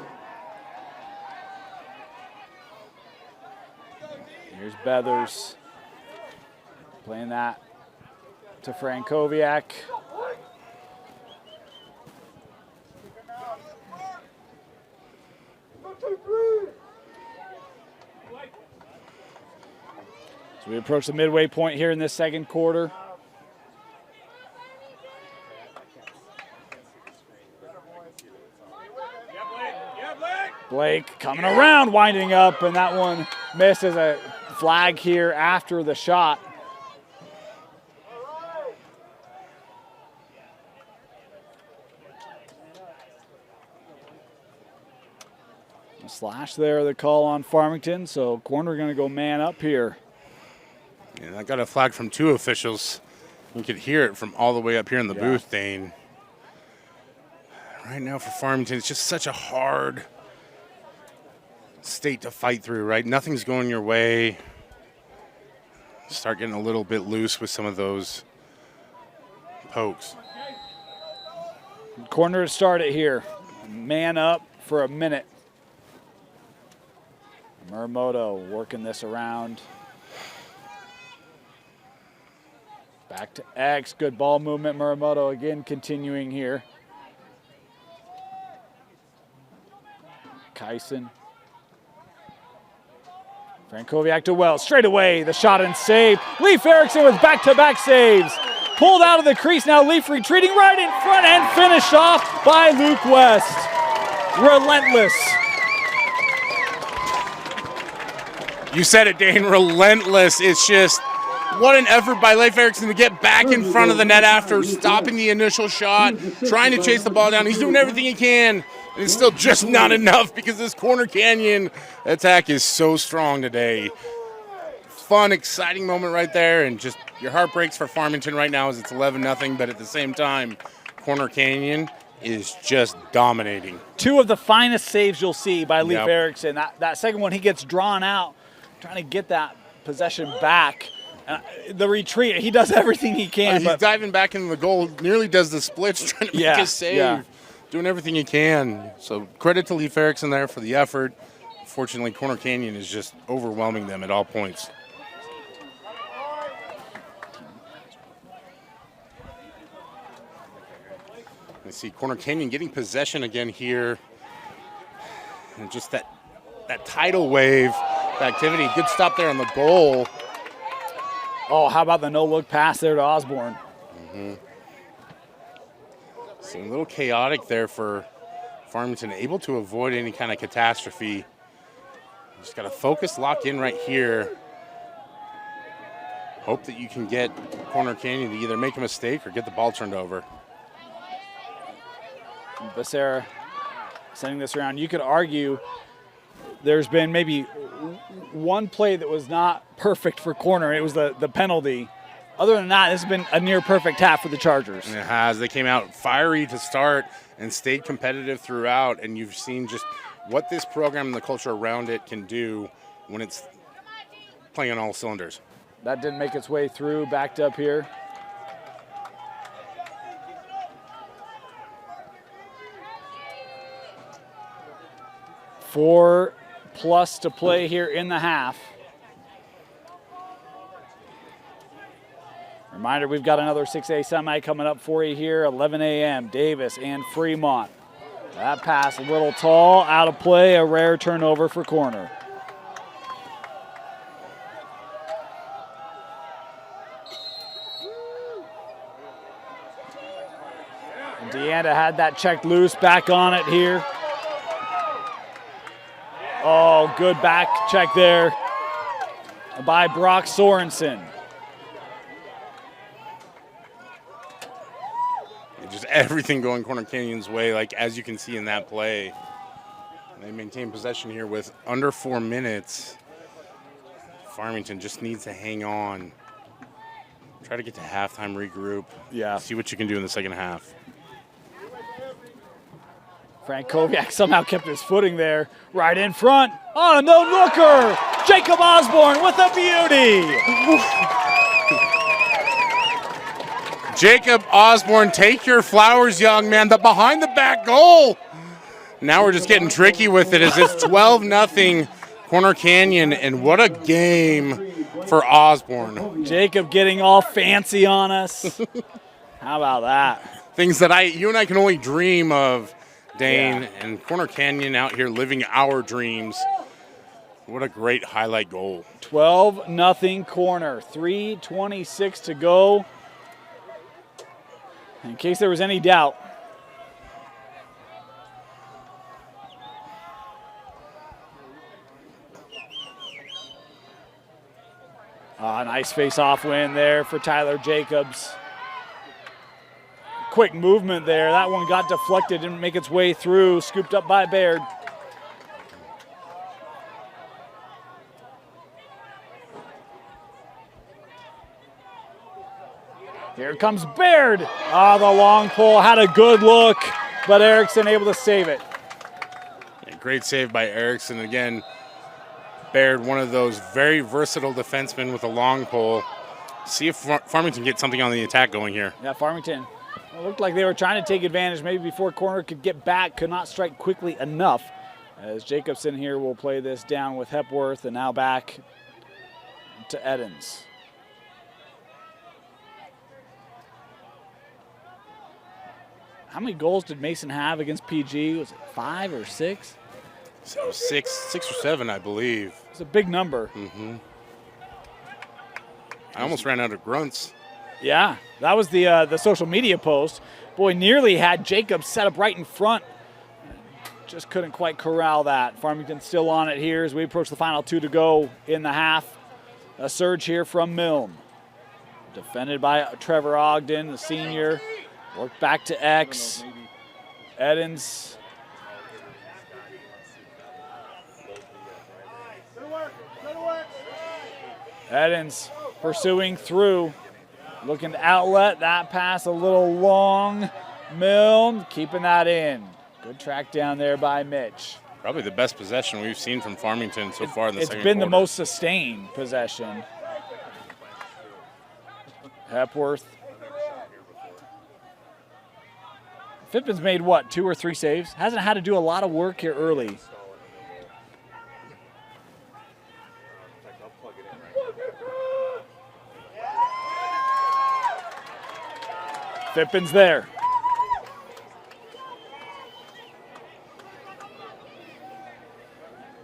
S1: Here's Beathers playing that to Frankowiak. So we approach the midway point here in this second quarter. Blake coming around, winding up, and that one missed as a flag here after the shot. Slash there, the call on Farmington, so corner going to go man up here.
S2: And I got a flag from 2 officials. You could hear it from all the way up here in the booth, Dane. Right now for Farmington, it's just such a hard state to fight through, right? Nothing's going your way. Start getting a little bit loose with some of those pokes.
S1: Corner to start it here. Man up for a minute. Muramoto working this around. Back to X. Good ball movement. Muramoto again continuing here. Kyson. Frankowiak to Wells. Straight away, the shot and save. Leif Erickson with back-to-back saves. Pulled out of the crease. Now Leif retreating right in front and finished off by Luke West. Relentless.
S2: You said it, Dane. Relentless. It's just what an effort by Leif Erickson to get back in front of the net after stopping the initial shot, trying to chase the ball down. He's doing everything he can. And it's still just not enough because this Corner Canyon attack is so strong today. Fun, exciting moment right there, and just your heart breaks for Farmington right now as it's 11-0, but at the same time, Corner Canyon is just dominating.
S1: 2 of the finest saves you'll see by Leif Erickson. That second one, he gets drawn out, trying to get that possession back. The retreat, he does everything he can.
S2: He's diving back into the goal, nearly does the splits, trying to make a save. Doing everything he can. So credit to Leif Erickson there for the effort. Fortunately, Corner Canyon is just overwhelming them at all points. I see Corner Canyon getting possession again here. And just that tidal wave activity. Good stop there on the goal.
S1: Oh, how about the no-look pass there to Osborne?
S2: So a little chaotic there for Farmington, able to avoid any kind of catastrophe. Just got to focus, lock in right here. Hope that you can get Corner Canyon to either make a mistake or get the ball turned over.
S1: Becerra sending this around. You could argue there's been maybe one play that was not perfect for Corner. It was the penalty. Other than that, this has been a near-perfect half for the Chargers.
S2: And it has. They came out fiery to start and stayed competitive throughout, and you've seen just what this program and the culture around it can do when it's playing on all cylinders.
S1: That didn't make its way through, backed up here. Four plus to play here in the half. Reminder, we've got another 6A semi coming up for you here, 11 a.m., Davis and Fremont. That pass a little tall, out of play, a rare turnover for Corner. And Deanda had that checked loose, back on it here. Oh, good back check there by Brock Sorensen.
S2: Just everything going Corner Canyon's way, like as you can see in that play. They maintain possession here with under 4 minutes. Farmington just needs to hang on. Try to get to halftime, regroup. See what you can do in the second half.
S1: Frankowiak somehow kept his footing there, right in front. Oh, no looker! Jacob Osborne with a beauty!
S2: Jacob Osborne, take your flowers, young man. The behind the back goal. Now we're just getting tricky with it as it's 12-0 Corner Canyon, and what a game for Osborne.
S1: Jacob getting all fancy on us. How about that?
S2: Things that you and I can only dream of, Dane, and Corner Canyon out here living our dreams. What a great highlight goal.
S1: 12-0 Corner, 3:26 to go. In case there was any doubt. Nice face-off win there for Tyler Jacobs. Quick movement there. That one got deflected, didn't make its way through. Scooped up by Baird. Here comes Baird. The long pull had a good look, but Erickson able to save it.
S2: Yeah, great save by Erickson. Again, Baird, one of those very versatile defensemen with a long pull. See if Farmington gets something on the attack going here.
S1: Yeah, Farmington. It looked like they were trying to take advantage maybe before corner could get back, could not strike quickly enough. As Jacobson here will play this down with Hepworth, and now back to Edens. How many goals did Mason have against PG? Was it 5 or 6?
S2: So six or seven, I believe.
S1: It's a big number.
S2: Mm-hmm. I almost ran out of grunts.
S1: Yeah, that was the social media post. Boy, nearly had Jacobs set up right in front. Just couldn't quite corral that. Farmington still on it here as we approach the final 2 to go in the half. A surge here from Milne. Defended by Trevor Ogden, the senior. Worked back to X. Edens. Edens pursuing through. Looking to outlet. That pass a little long. Milne keeping that in. Good track down there by Mitch.
S2: Probably the best possession we've seen from Farmington so far in the second quarter.
S1: It's been the most sustained possession. Hepworth. Fippin's made, what, 2 or 3 saves? Hasn't had to do a lot of work here early. Fippin's there.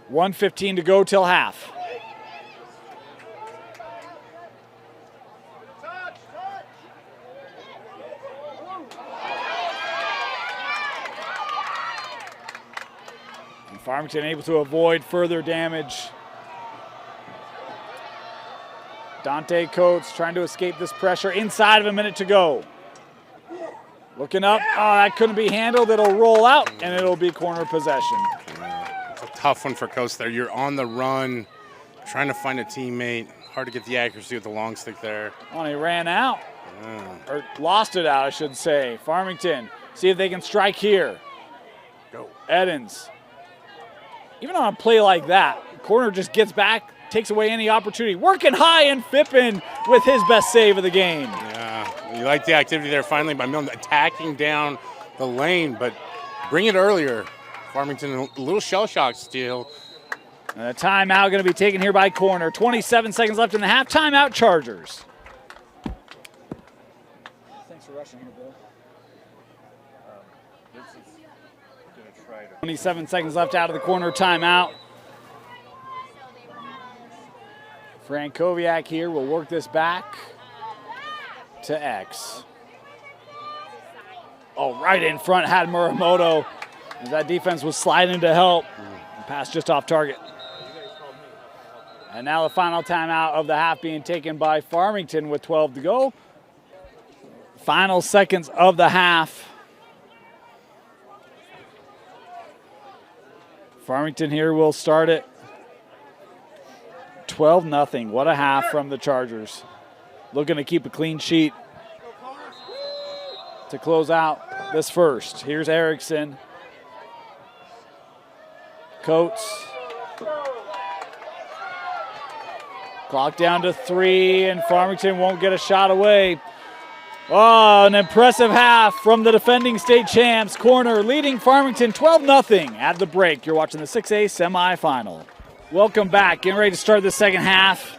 S1: $1:15 to go till half. And Farmington able to avoid further damage. Dante Coates trying to escape this pressure inside of a minute to go. Looking up, that couldn't be handled. It'll roll out, and it'll be corner possession.
S2: It's a tough one for Coates there. You're on the run, trying to find a teammate. Hard to get the accuracy with the long stick there.
S1: He ran out, or lost it out, I should say. Farmington, see if they can strike here.
S2: Go.
S1: Edens. Even on a play like that, corner just gets back, takes away any opportunity. Working high, and Fippin with his best save of the game.
S2: Yeah, you like the activity there finally by Milne attacking down the lane, but bring it earlier. Farmington a little shell shock still.
S1: And a timeout going to be taken here by corner. 27 seconds left in the half. Timeout, Chargers. Thanks for rushing here, Bill. 27 seconds left out of the corner timeout. Frankowiak here will work this back to X. Right in front had Muramoto. As that defense was sliding to help. Pass just off target. And now the final timeout of the half being taken by Farmington with 12 to go. Final seconds of the half. Farmington here will start it. 12-0. What a half from the Chargers. Looking to keep a clean sheet to close out this first. Here's Erickson. Coates. Clock down to 3, and Farmington won't get a shot away. An impressive half from the defending state champs. Corner leading Farmington 12-0 at the break. You're watching the 6A semifinal. Welcome back. Getting ready to start the second half.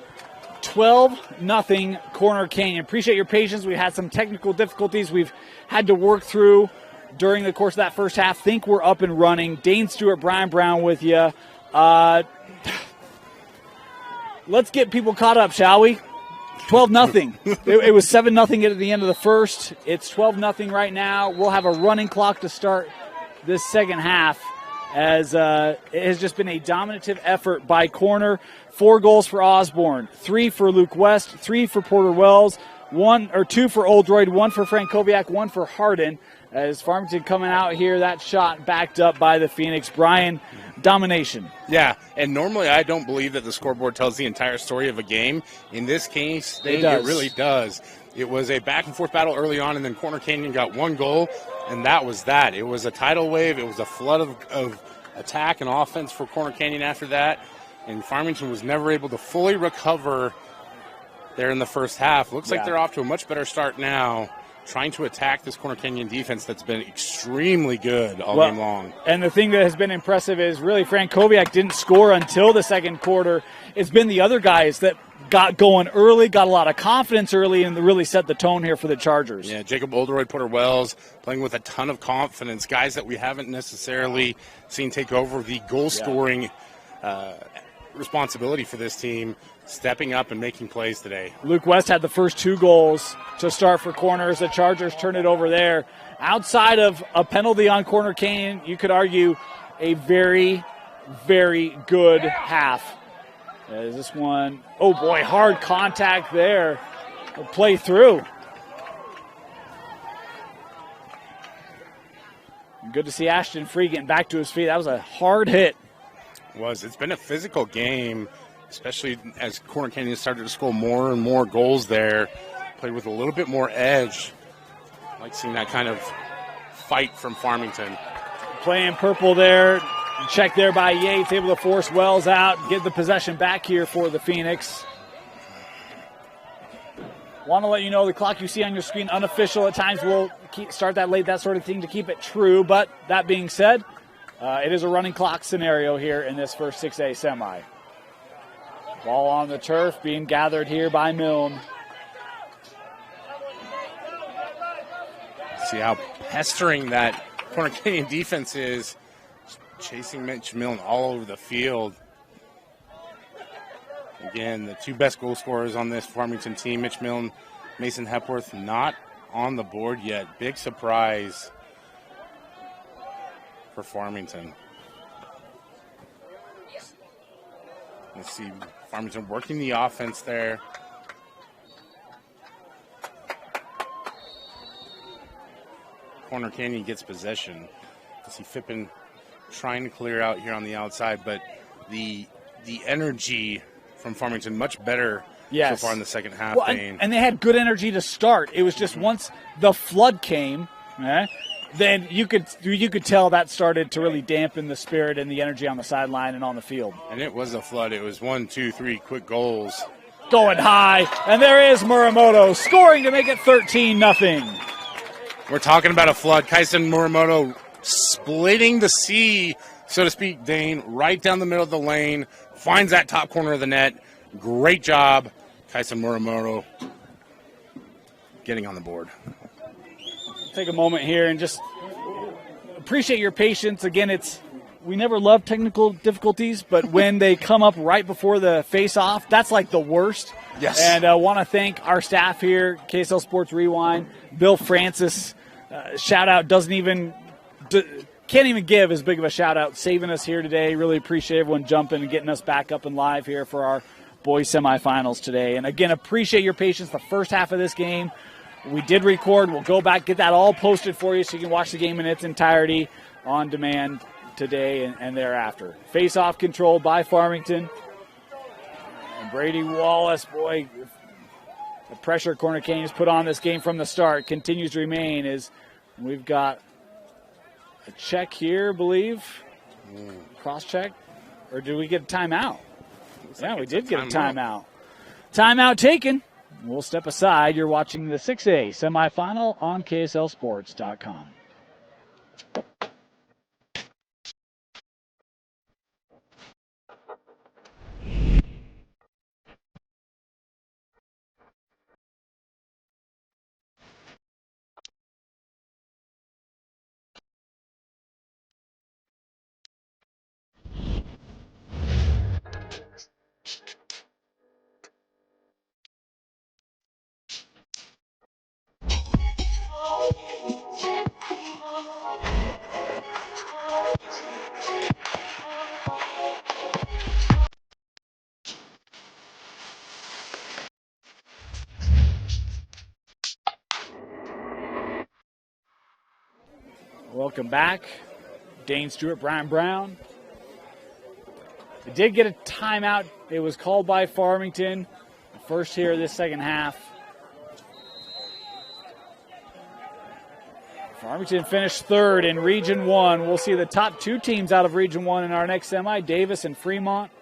S1: 12-0 Corner Canyon. Appreciate your patience. We had some technical difficulties we've had to work through during the course of that first half. Think we're up and running. Dane Stewart, Brian Brown with you. Let's get people caught up, shall we? 12-0. It was 7-0 at the end of the first. It's 12-0 right now. We'll have a running clock to start this second half, as it has just been a dominative effort by Corner. 4 goals for Osborne, 3 for Luke West, 3 for Porter Wells, 2 for Oldroyd, 1 for Frankowiak, 1 for Hardin. As Farmington coming out here, that shot backed up by the Phoenix. Brian, domination.
S2: Yeah, and normally I don't believe that the scoreboard tells the entire story of a game. In this case, it really does. It was a back-and-forth battle early on, and then Corner Canyon got one goal, and that was that. It was a tidal wave. It was a flood of attack and offense for Corner Canyon after that, and Farmington was never able to fully recover there in the first half. Looks like they're off to a much better start now, trying to attack this Corner Canyon defense that's been extremely good all game long.
S1: And the thing that has been impressive is really Frank Koviak didn't score until the second quarter. It's been the other guys that got going early, got a lot of confidence early, and really set the tone here for the Chargers.
S2: Yeah, Jacob Oldroyd, Porter Wells playing with a ton of confidence, guys that we haven't necessarily seen take over the goal-scoring responsibility for this team, stepping up and making plays today.
S1: Luke West had the first 2 goals to start for Corners. The Chargers turn it over there. Outside of a penalty on Corner Canyon, you could argue a very, very good half. Is this one? Oh, boy, hard contact there. We'll play through. Good to see Ashton Free getting back to his feet. That was a hard hit.
S2: It's been a physical game, especially as Corner Canyon started to score more and more goals there. Played with a little bit more edge. I like seeing that kind of fight from Farmington.
S1: Playing purple there. Check there by Yates, able to force Wells out, get the possession back here for the Phoenix. Want to let you know the clock you see on your screen, unofficial. At times we'll start that late, that sort of thing, to keep it true. But that being said, it is a running clock scenario here in this first 6A semi. Ball on the turf being gathered here by Milne.
S2: See how pestering that Corner Canyon defense is. Chasing Mitch Milne all over the field. Again, the 2 best goal scorers on this Farmington team, Mitch Milne, Mason Hepworth, not on the board yet. Big surprise for Farmington. Let's see, Farmington working the offense there. Corner Canyon gets possession. You see Fippen trying to clear out here on the outside, but the energy from Farmington much better so far in the second half.
S1: Well, and they had good energy to start. It was just once the flood came, then you could tell that started to really dampen the spirit and the energy on the sideline and on the field.
S2: And it was a flood. It was 1, 2, 3 quick goals.
S1: Going high, and there is Muramoto scoring to make it 13-0.
S2: We're talking about a flood. Kaisen Muramoto splitting the sea, so to speak, Dane, right down the middle of the lane, finds that top corner of the net. Great job, Kaisen Muramoto, getting on the board.
S1: Take a moment here and just appreciate your patience. Again, we never love technical difficulties, but when they come up right before the face-off, that's like the worst.
S2: Yes.
S1: And I want to thank our staff here, KSL Sports Rewind. Bill Francis, shout out, can't even give as big of a shout out, saving us here today. Really appreciate everyone jumping and getting us back up and live here for our boys semifinals today. And again, appreciate your patience. The first half of this game, we did record. We'll go back, get that all posted for you so you can watch the game in its entirety on demand today and thereafter. Face-off controlled by Farmington. And Brady Wallace, boy, the pressure Corner Canyon's put on this game from the start continues to remain as we've got a check here, I believe. Cross-check. Or did we get a timeout? We did get a timeout. Timeout taken. We'll step aside. You're watching the 6A semifinal on KSLSports.com. Welcome back. Dane Stewart, Brian Brown. They did get a timeout. It was called by Farmington. The first here of this second half. Farmington finished third in Region 1. We'll see the top 2 teams out of Region 1 in our next semi, Davis and Fremont.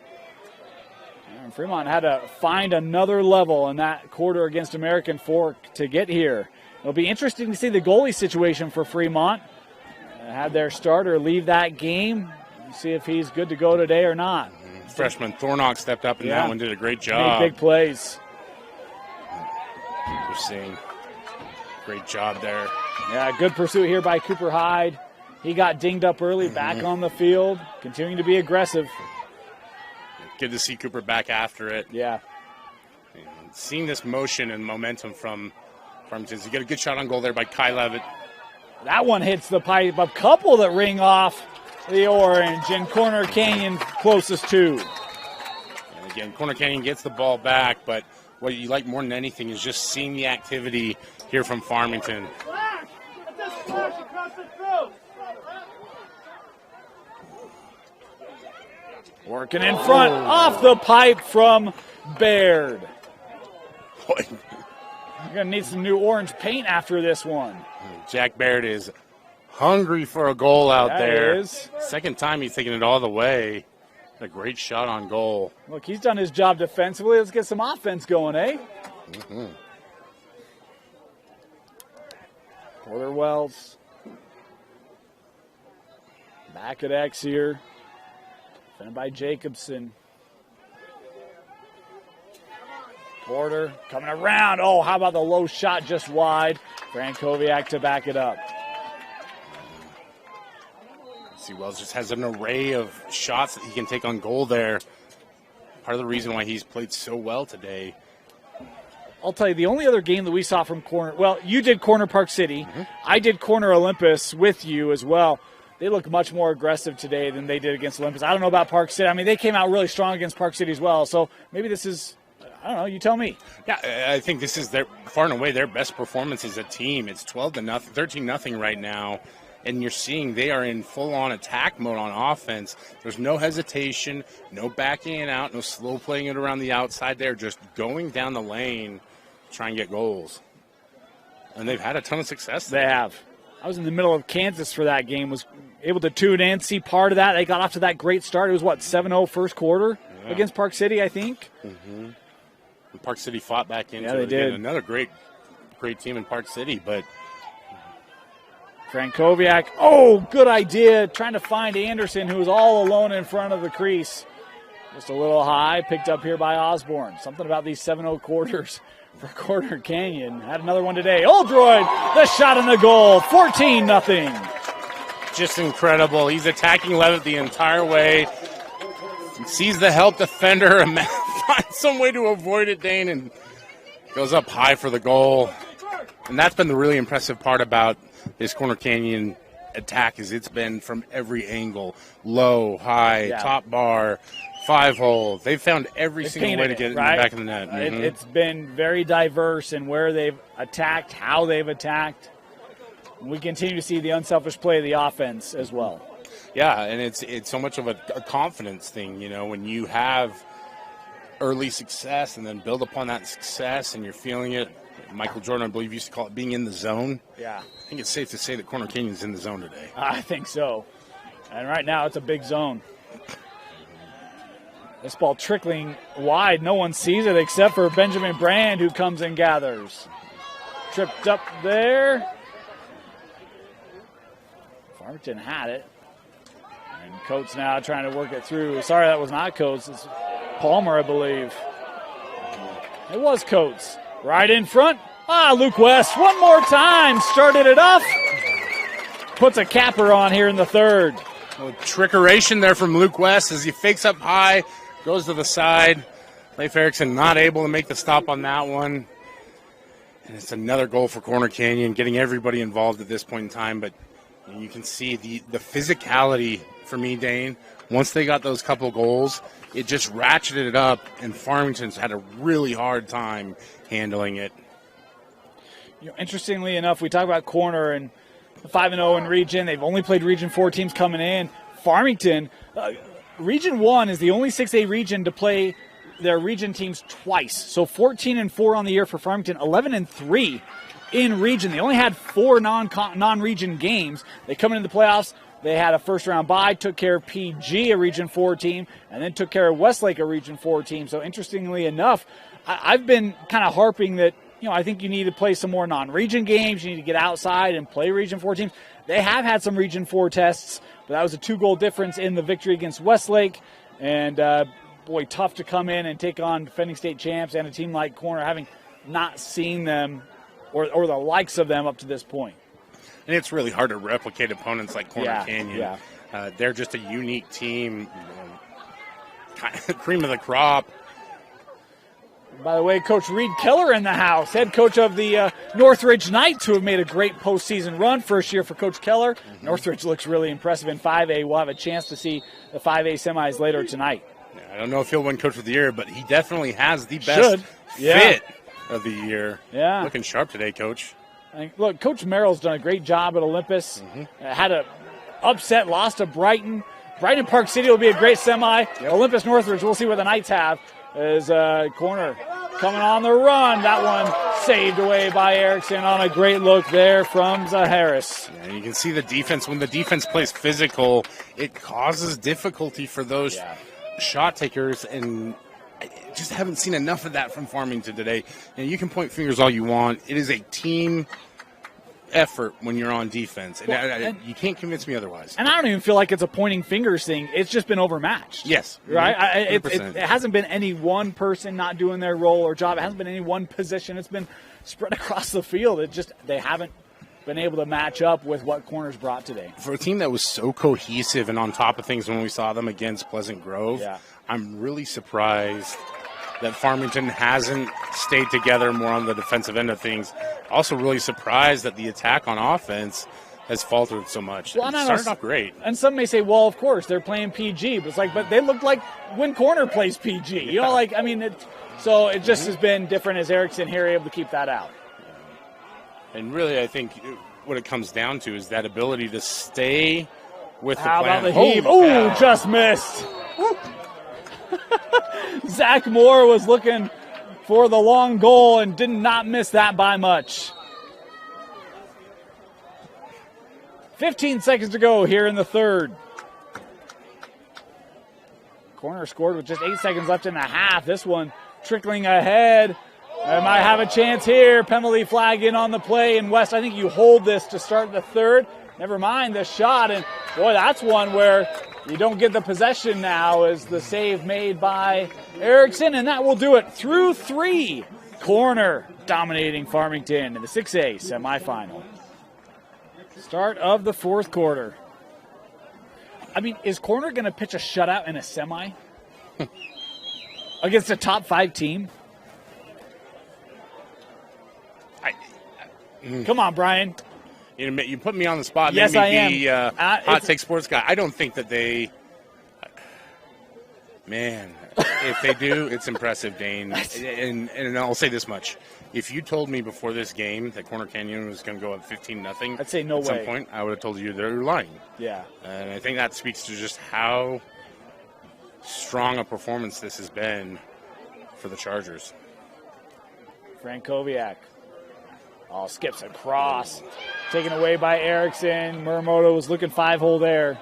S1: And Fremont had to find another level in that quarter against American Fork to get here. It'll be interesting to see the goalie situation for Fremont. Had their starter leave that game. See if he's good to go today or not.
S2: Freshman Thornock stepped up in that one, did a great job.
S1: Big plays.
S2: We're seeing great job there.
S1: Yeah, good pursuit here by Cooper Hyde. He got dinged up early, back on the field, continuing to be aggressive.
S2: Good to see Cooper back after it.
S1: Yeah.
S2: And seeing this motion and momentum from Farmington. You get a good shot on goal there by Kai Levitt.
S1: That one hits the pipe. A couple that ring off the orange, and Corner Canyon closest to.
S2: And again, Corner Canyon gets the ball back, but what you like more than anything is just seeing the activity here from Farmington.
S1: Working in front, off the pipe from Baird. You're going to need some new orange paint after this one.
S2: Jack Baird is hungry for a goal out there.
S1: He is.
S2: Second time he's taking it all the way. A great shot on goal.
S1: Look, he's done his job defensively. Let's get some offense going, eh? Porter Wells. Back at X here. Defended by Jacobson. Porter coming around. Oh, how about the low shot just wide? Frankowiak to back it up.
S2: See, Wells just has an array of shots that he can take on goal there. Part of the reason why he's played so well today.
S1: I'll tell you, the only other game that we saw from Corner, well, you did Corner Park City. I did Corner Olympus with you as well. They look much more aggressive today than they did against Olympus. I don't know about Park City. I mean, they came out really strong against Park City as well. So maybe this is, I don't know, you tell me.
S2: Yeah, I think this is their far and away their best performance as a team. It's 12-0, 13-0 right now. And you're seeing they are in full-on attack mode on offense. There's no hesitation, no backing it out, no slow playing it around the outside. They're just going down the lane to try and get goals. And they've had a ton of success there.
S1: They have. I was in the middle of Kansas for that game, was able to tune in, see part of that. They got off to that great start. It was, 7-0 first quarter against Park City, I think.
S2: And Park City fought back into
S1: they
S2: it again.
S1: did.
S2: Another great team in Park City, but
S1: Frankowiak, oh, good idea, trying to find Anderson, who was all alone in front of the crease. Just a little high, picked up here by Osborne. Something about these 7-0 quarters for Corner Canyon. Had another one today. Oldroyd, the shot and the goal, 14-0.
S2: just incredible. He's attacking Levitt the entire way. He sees the help defender and finds some way to avoid it, Dane, and goes up high for the goal. And that's been the really impressive part about this Corner Canyon attack, is it's been from every angle. Low, high, top bar, 5-hole. They've found every single way to get it in the back of the net.
S1: It's been very diverse in where they've attacked, how they've attacked. We continue to see the unselfish play of the offense as well.
S2: Yeah, and it's so much of a confidence thing, you know, when you have early success and then build upon that success and you're feeling it. Michael Jordan, I believe, used to call it being in the zone.
S1: Yeah.
S2: I think it's safe to say that Corner Canyon's in the zone today.
S1: I think so. And right now it's a big zone. This ball trickling wide. No one sees it except for Benjamin Brand, who comes and gathers. Tripped up there. Farmington had it. And Coates now trying to work it through. Sorry, that was not Coates. It's Palmer, I believe. It was Coates. Right in front. Luke West one more time. Started it off. Puts a capper on here in the third.
S2: Trickeration there from Luke West as he fakes up high, goes to the side. Leif Erickson not able to make the stop on that one. And it's another goal for Corner Canyon, getting everybody involved at this point in time. But you can see the physicality for me, Dane. Once they got those couple goals, it just ratcheted it up, and Farmington's had a really hard time handling it.
S1: You know, interestingly enough, we talk about Corner and 5-0 in region. They've only played Region 4 teams coming in. Farmington, Region 1 is the only 6A region to play their region teams twice. So 14-4 on the year for Farmington, 11-3 in region. They only had 4 non-region games. They come into the playoffs. They had a first-round bye, took care of PG, a Region 4 team, and then took care of Westlake, a Region 4 team. So interestingly enough, I've been kind of harping that, I think you need to play some more non-region games. You need to get outside and play Region 4 teams. They have had some Region 4 tests, but that was a 2-goal difference in the victory against Westlake. And, boy, tough to come in and take on defending state champs and a team like Corner, having not seen them or the likes of them up to this point.
S2: And it's really hard to replicate opponents like Corner Canyon.
S1: Yeah.
S2: They're just a unique team, cream of the crop.
S1: By the way, Coach Reed Keller in the house, head coach of the Northridge Knights, who have made a great postseason run. First year for Coach Keller. Mm-hmm. Northridge looks really impressive in 5A. We'll have a chance to see the 5A semis later tonight.
S2: I don't know if he'll win Coach of the Year, but he definitely has the best fit of the year.
S1: Yeah.
S2: Looking sharp today, Coach.
S1: Look, Coach Merrill's done a great job at Olympus. Mm-hmm. Had a upset, lost to Brighton. Brighton Park City will be a great semi. Yep. Olympus Northridge, we'll see what the Knights have. As Corner coming on the run. That one saved away by Erickson on a great look there from Zaharis.
S2: Yeah, you can see the defense. When the defense plays physical, it causes difficulty for those shot takers, and I just haven't seen enough of that from Farmington today. And you can point fingers all you want. It is a team effort when you're on defense, and you can't convince me otherwise.
S1: And I don't even feel like it's a pointing fingers thing. It's just been overmatched.
S2: Yes.
S1: Right? It hasn't been any one person not doing their role or job. It hasn't been any one position. It's been spread across the field. They haven't been able to match up with what Corner's brought today.
S2: For a team that was so cohesive and on top of things when we saw them against Pleasant Grove, I'm really surprised that Farmington hasn't stayed together more on the defensive end of things. Also really surprised that the attack on offense has faltered so much. Well, it started off great.
S1: And some may say, well, of course, they're playing PG. But it's like, but they look like when Corner plays PG. You know, like, I mean, so it just has been different as Erickson here able to keep that out.
S2: And really, I think what it comes down to is that ability to stay with the plan.
S1: How about the heave? Oh, just missed. Zach Moore was looking for the long goal and did not miss that by much. 15 seconds to go here in the third. Corner scored with just 8 seconds left in the half. This one trickling ahead. I might have a chance here. Penalty flag in on the play. And West, I think you hold this to start the third. Never mind the shot. And boy, that's one where you don't get the possession now as the save made by Erickson. And that will do it through 3. Corner dominating Farmington in the 6A semifinal. Start of the fourth quarter. I mean, is Corner going to pitch a shutout in a semi against a top 5 team? Come on, Brian.
S2: You put me on the spot.
S1: Yes, I am.
S2: Be hot take sports guy. I don't think that they. Man, if they do, it's impressive, Dane. And I'll say this much: if you told me before this game that Corner Canyon was going to go up 15-0,
S1: I'd say no way.
S2: At some point, I would have told you they're lying.
S1: Yeah.
S2: And I think that speaks to just how strong a performance this has been for the Chargers.
S1: Frankowiak. Oh, skips across. Taken away by Erickson. Muramoto was looking 5-hole there.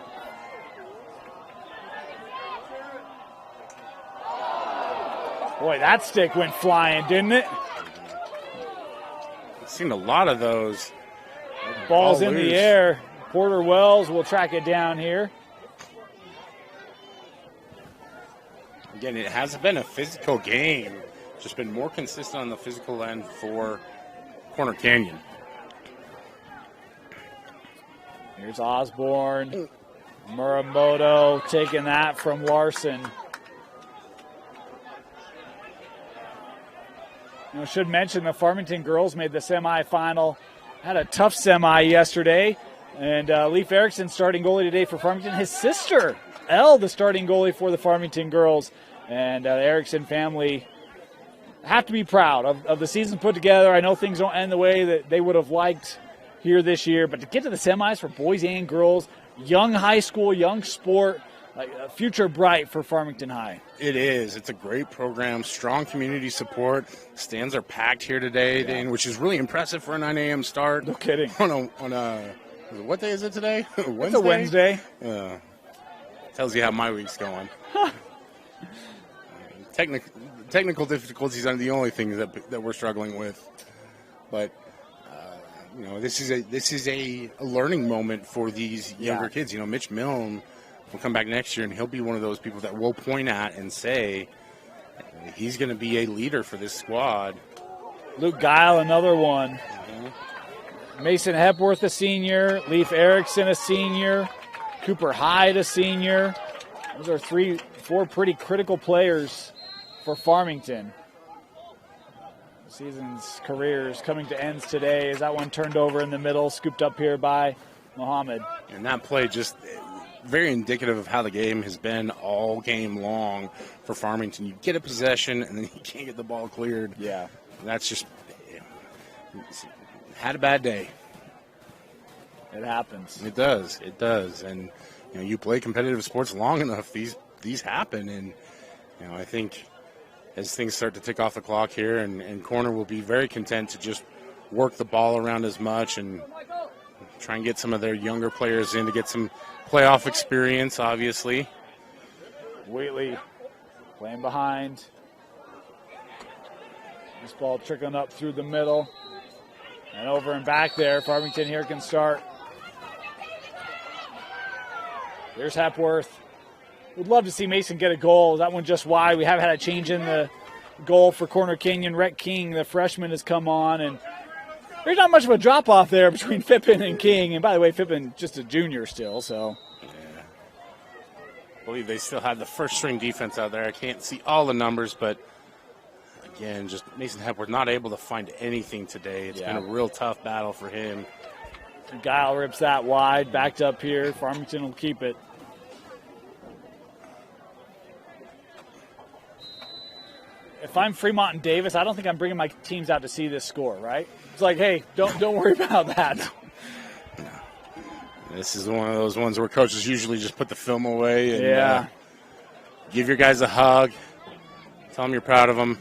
S1: Boy, that stick went flying, didn't it?
S2: I've seen a lot of those.
S1: Ball's in the air. Porter Wells will track it down here.
S2: Again, it has been a physical game. Just been more consistent on the physical end for Corner Canyon.
S1: Here's Osborne. Muramoto taking that from Larson. Should mention the Farmington girls made the semifinal. Had a tough semi yesterday. And Leif Erickson starting goalie today for Farmington. His sister, Elle, the starting goalie for the Farmington girls. And the Erickson family have to be proud of the season put together. I know things don't end the way that they would have liked here this year, but to get to the semis for boys and girls, young high school, young sport, a future bright for Farmington High.
S2: It is. It's a great program, strong community support. Stands are packed here today, Dane, which is really impressive for a 9 a.m. start.
S1: No kidding.
S2: On a what day is it today? Wednesday?
S1: It's a Wednesday.
S2: Tells you how my week's going. Technical difficulties are the only things that we're struggling with, but this is a learning moment for these younger kids. Mitch Milne will come back next year, and he'll be one of those people that we'll point at and say he's going to be a leader for this squad.
S1: Luke Guile, another one. Mason Hepworth, a senior. Leif Erickson, a senior. Cooper Hyde, a senior. Those are 4 pretty critical players for Farmington. The season's careers coming to ends today. Is that one turned over in the middle, scooped up here by Mohammed.
S2: And that play just very indicative of how the game has been all game long for Farmington. You get a possession, and then you can't get the ball cleared.
S1: Yeah.
S2: And that's just had a bad day.
S1: It happens.
S2: It does. It does. And, you play competitive sports long enough, these happen. And, I think as things start to tick off the clock here, and Corner will be very content to just work the ball around as much and try and get some of their younger players in to get some playoff experience, obviously.
S1: Wheatley playing behind. This ball trickling up through the middle. And over and back there. Farmington here can start. Here's Hepworth. Would love to see Mason get a goal. That one just wide. We have had a change in the goal for Corner Canyon. Rhett King, the freshman, has come on, and there's not much of a drop-off there between Fippen and King. And by the way, Fippen just a junior still, so.
S2: Yeah. I believe they still have the first-string defense out there. I can't see all the numbers, but, again, just Mason Hepworth not able to find anything today. It's been a real tough battle for him.
S1: Guile rips that wide, backed up here. Farmington will keep it. If I'm Fremont and Davis, I don't think I'm bringing my teams out to see this score, right? It's like, hey, don't worry about that.
S2: No. This is one of those ones where coaches usually just put the film away and give your guys a hug, tell them you're proud of them.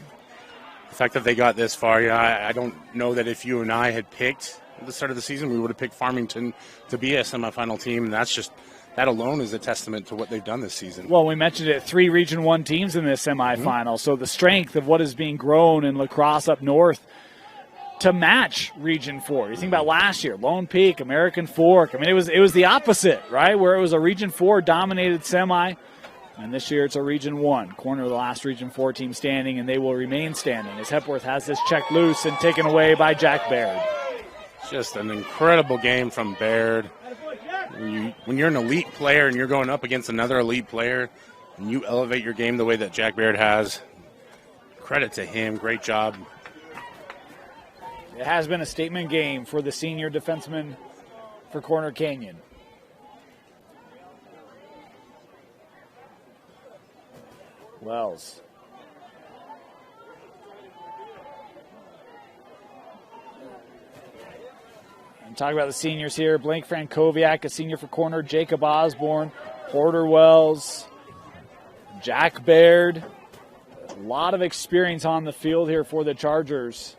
S2: The fact that they got this far, I don't know that if you and I had picked at the start of the season, we would have picked Farmington to be a semifinal team, and that alone is a testament to what they've done this season.
S1: Well, we mentioned it, 3 Region 1 teams in this semifinal, so the strength of what is being grown in Lacrosse up north to match Region 4. You think about last year, Lone Peak, American Fork. I mean, it was the opposite, right, where it was a Region 4 dominated semi, and this year it's a Region 1. Corner, the last Region 4 team standing, and they will remain standing as Hepworth has this checked loose and taken away by Jack Baird.
S2: Just an incredible game from Baird. When you're an elite player and you're going up against another elite player and you elevate your game the way that Jack Baird has, credit to him. Great job.
S1: It has been a statement game for the senior defenseman for Corner Canyon. Wells. And talk about the seniors here. Blake Frankowiak, a senior for Corner. Jacob Osborne, Porter Wells, Jack Baird. A lot of experience on the field here for the Chargers.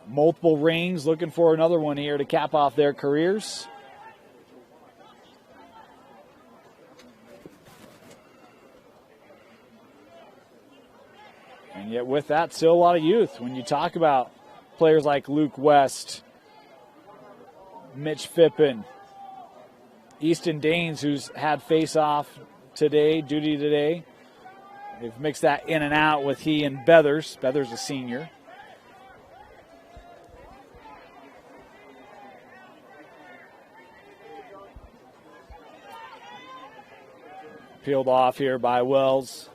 S1: Multiple rings, looking for another one here to cap off their careers. And yet with that, still a lot of youth. When you talk about players like Luke West, Mitch Fippen, Easton Daines, who's had face-off today, duty today. They've mixed that in and out with he and Beathers. Beathers a senior. Peeled off here by Wells.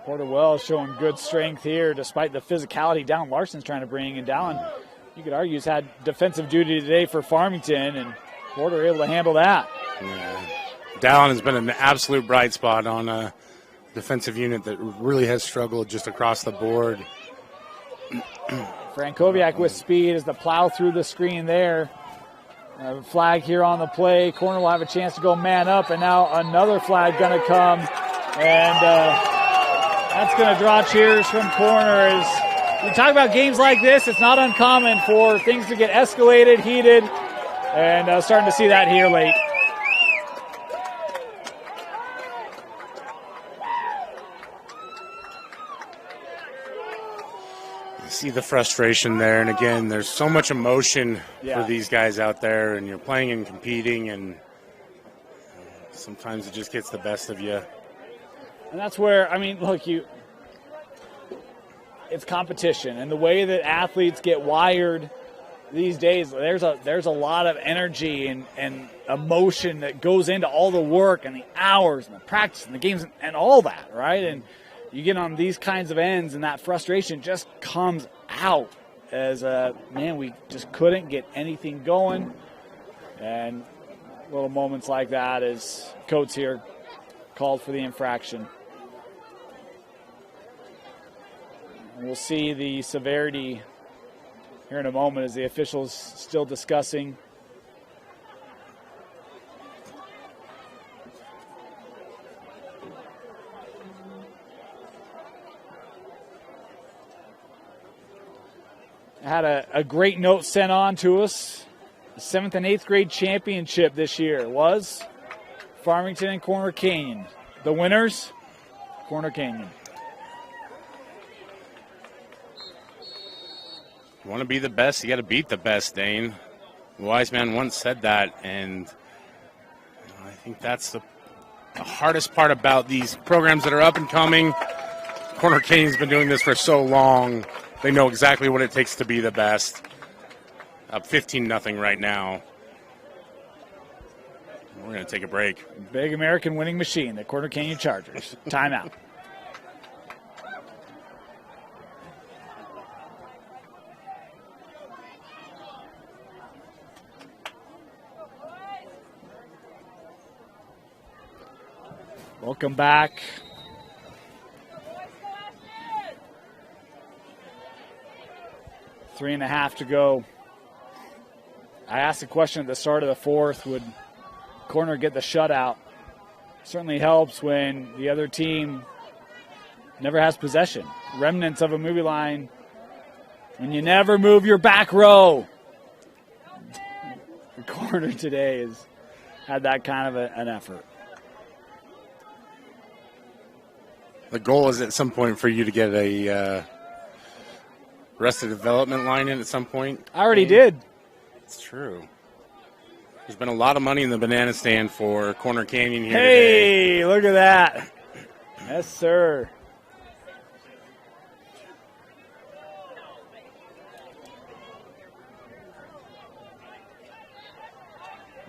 S1: Porter Wells showing good strength here despite the physicality Dallin Larson's trying to bring. And Dallin, you could argue, has had defensive duty today for Farmington, and Porter able to handle that.
S2: Yeah. Dallin has been an absolute bright spot on defensive unit that really has struggled just across the board.
S1: Frankowiak with speed as the plow through the screen there. Flag here on the play. Corner will have a chance to go man up, and now another flag going to come. And that's going to draw cheers from corner. As we talk about games like this, it's not uncommon for things to get escalated, heated, and starting to see that here late.
S2: See the frustration there, and again, there's so much emotion for these guys out there, and you're playing and competing, and sometimes it just gets the best of you.
S1: And that's where, I mean, look, it's competition, and the way that athletes get wired these days, there's a lot of energy and emotion that goes into all the work and the hours and the practice and the games and all that, right? And you get on these kinds of ends, and that frustration just comes out as, man, we just couldn't get anything going. And little moments like that as Coates here called for the infraction. And we'll see the severity here in a moment as the officials still discussing. Had a great note sent on to us. The 7th and 8th grade championship this year was Farmington and Corner Canyon. The winners, Corner Canyon.
S2: You want to be the best, you got to beat the best, Dane. The wise man once said that, and I think that's the hardest part about these programs that are up and coming. Corner Canyon's been doing this for so long. They know exactly what it takes to be the best. Up 15-0 right now. We're going to take a break.
S1: Big American winning machine, the Corner Canyon Chargers. Timeout. Welcome back. Three and a half to go. I asked the question at the start of the fourth, would Corner get the shutout? Certainly helps when the other team never has possession. Remnants of a movie line when you never move your back row. The Corner today has had that kind of an effort.
S2: The goal is at some point for you to get a Arrested Development line in at some point.
S1: I already did.
S2: It's true. There's been a lot of money in the banana stand for Corner Canyon here
S1: Hey,
S2: today.
S1: Look at that. Yes, sir.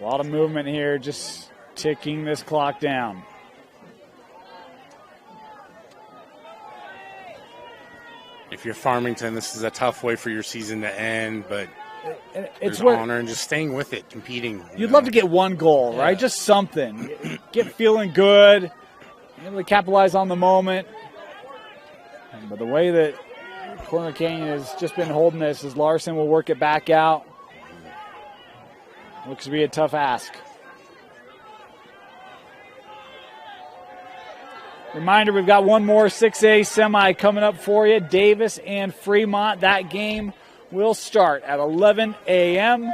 S1: A lot of movement here, just ticking this clock down.
S2: If you're Farmington, this is a tough way for your season to end, but
S1: It's
S2: there's honor and just staying with it, competing.
S1: You'd love to get one goal, right? Just something. Get feeling good, able to capitalize on the moment. But the way that Corner Canyon has just been holding this as Larson will work it back out. Looks to be a tough ask. Reminder, we've got one more 6A semi coming up for you. Davis and Fremont. That game will start at 11 a.m.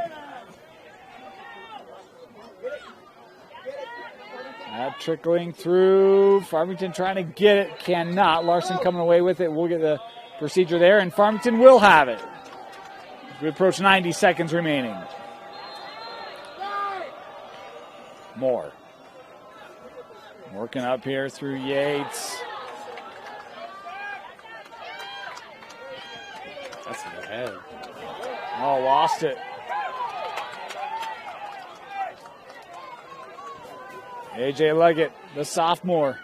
S1: That trickling through. Farmington trying to get it. Cannot. Larson coming away with it. We'll get the procedure there, and Farmington will have it. We approach 90 seconds remaining. More. Working up here through Yates.
S2: That's in the head.
S1: Oh, lost it. A.J. Leggett, the sophomore.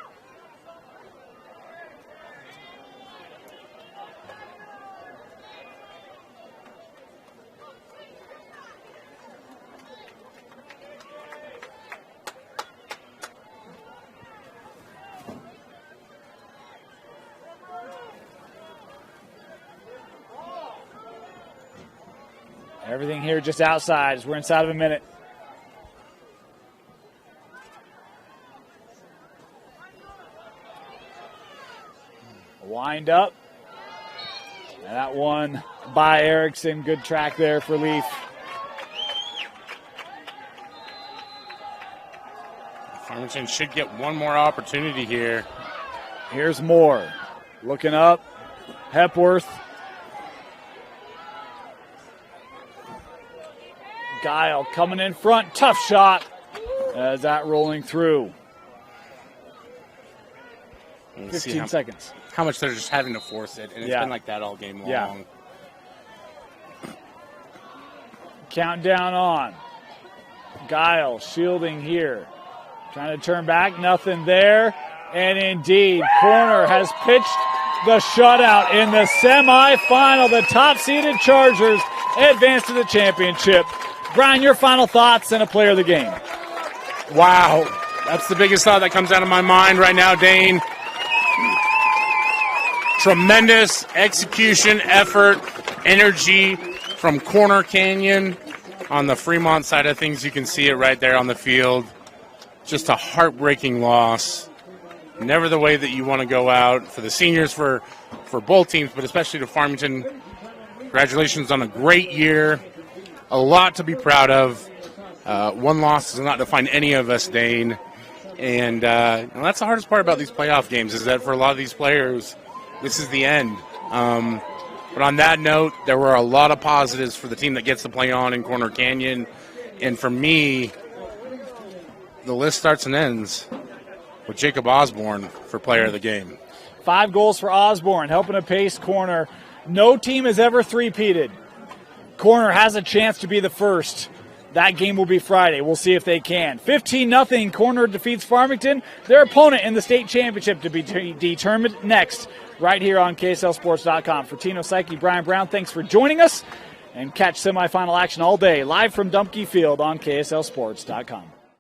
S1: Everything here just outside as we're inside of a minute. Wind up. And that one by Erickson. Good track there for Leaf.
S2: Farmington should get one more opportunity here.
S1: Here's Moore. Looking up. Hepworth. Guile coming in front. Tough shot. As that rolling through. 15 seconds.
S2: How much they're just having to force it, and it's been like that all game long.
S1: Yeah. Countdown on. Guile shielding here. Trying to turn back, nothing there. And indeed, Corner has pitched the shutout in the semifinal. The top-seeded Chargers advance to the championship. Brian, your final thoughts and a player of the game.
S2: Wow. That's the biggest thought that comes out of my mind right now, Dane. Tremendous execution, effort, energy from Corner Canyon. On the Fremont side of things, you can see it right there on the field. Just a heartbreaking loss. Never the way that you want to go out for the seniors, for both teams, but especially to Farmington. Congratulations on a great year. A lot to be proud of. One loss does not define any of us, Dane. And that's the hardest part about these playoff games, is that for a lot of these players, this is the end. But on that note, there were a lot of positives for the team that gets to play on in Corner Canyon. And for me, the list starts and ends with Jacob Osborne for player of the game.
S1: 5 goals for Osborne, helping to pace Corner. No team has ever three-peated. Corner has a chance to be the first. That game will be Friday. We'll see if they can. 15-0, Corner defeats Farmington, their opponent in the state championship, to be determined next, right here on KSLSports.com. For Tino Psyche, Brian Brown, thanks for joining us. And catch semifinal action all day, live from Dumpke Field on KSLSports.com.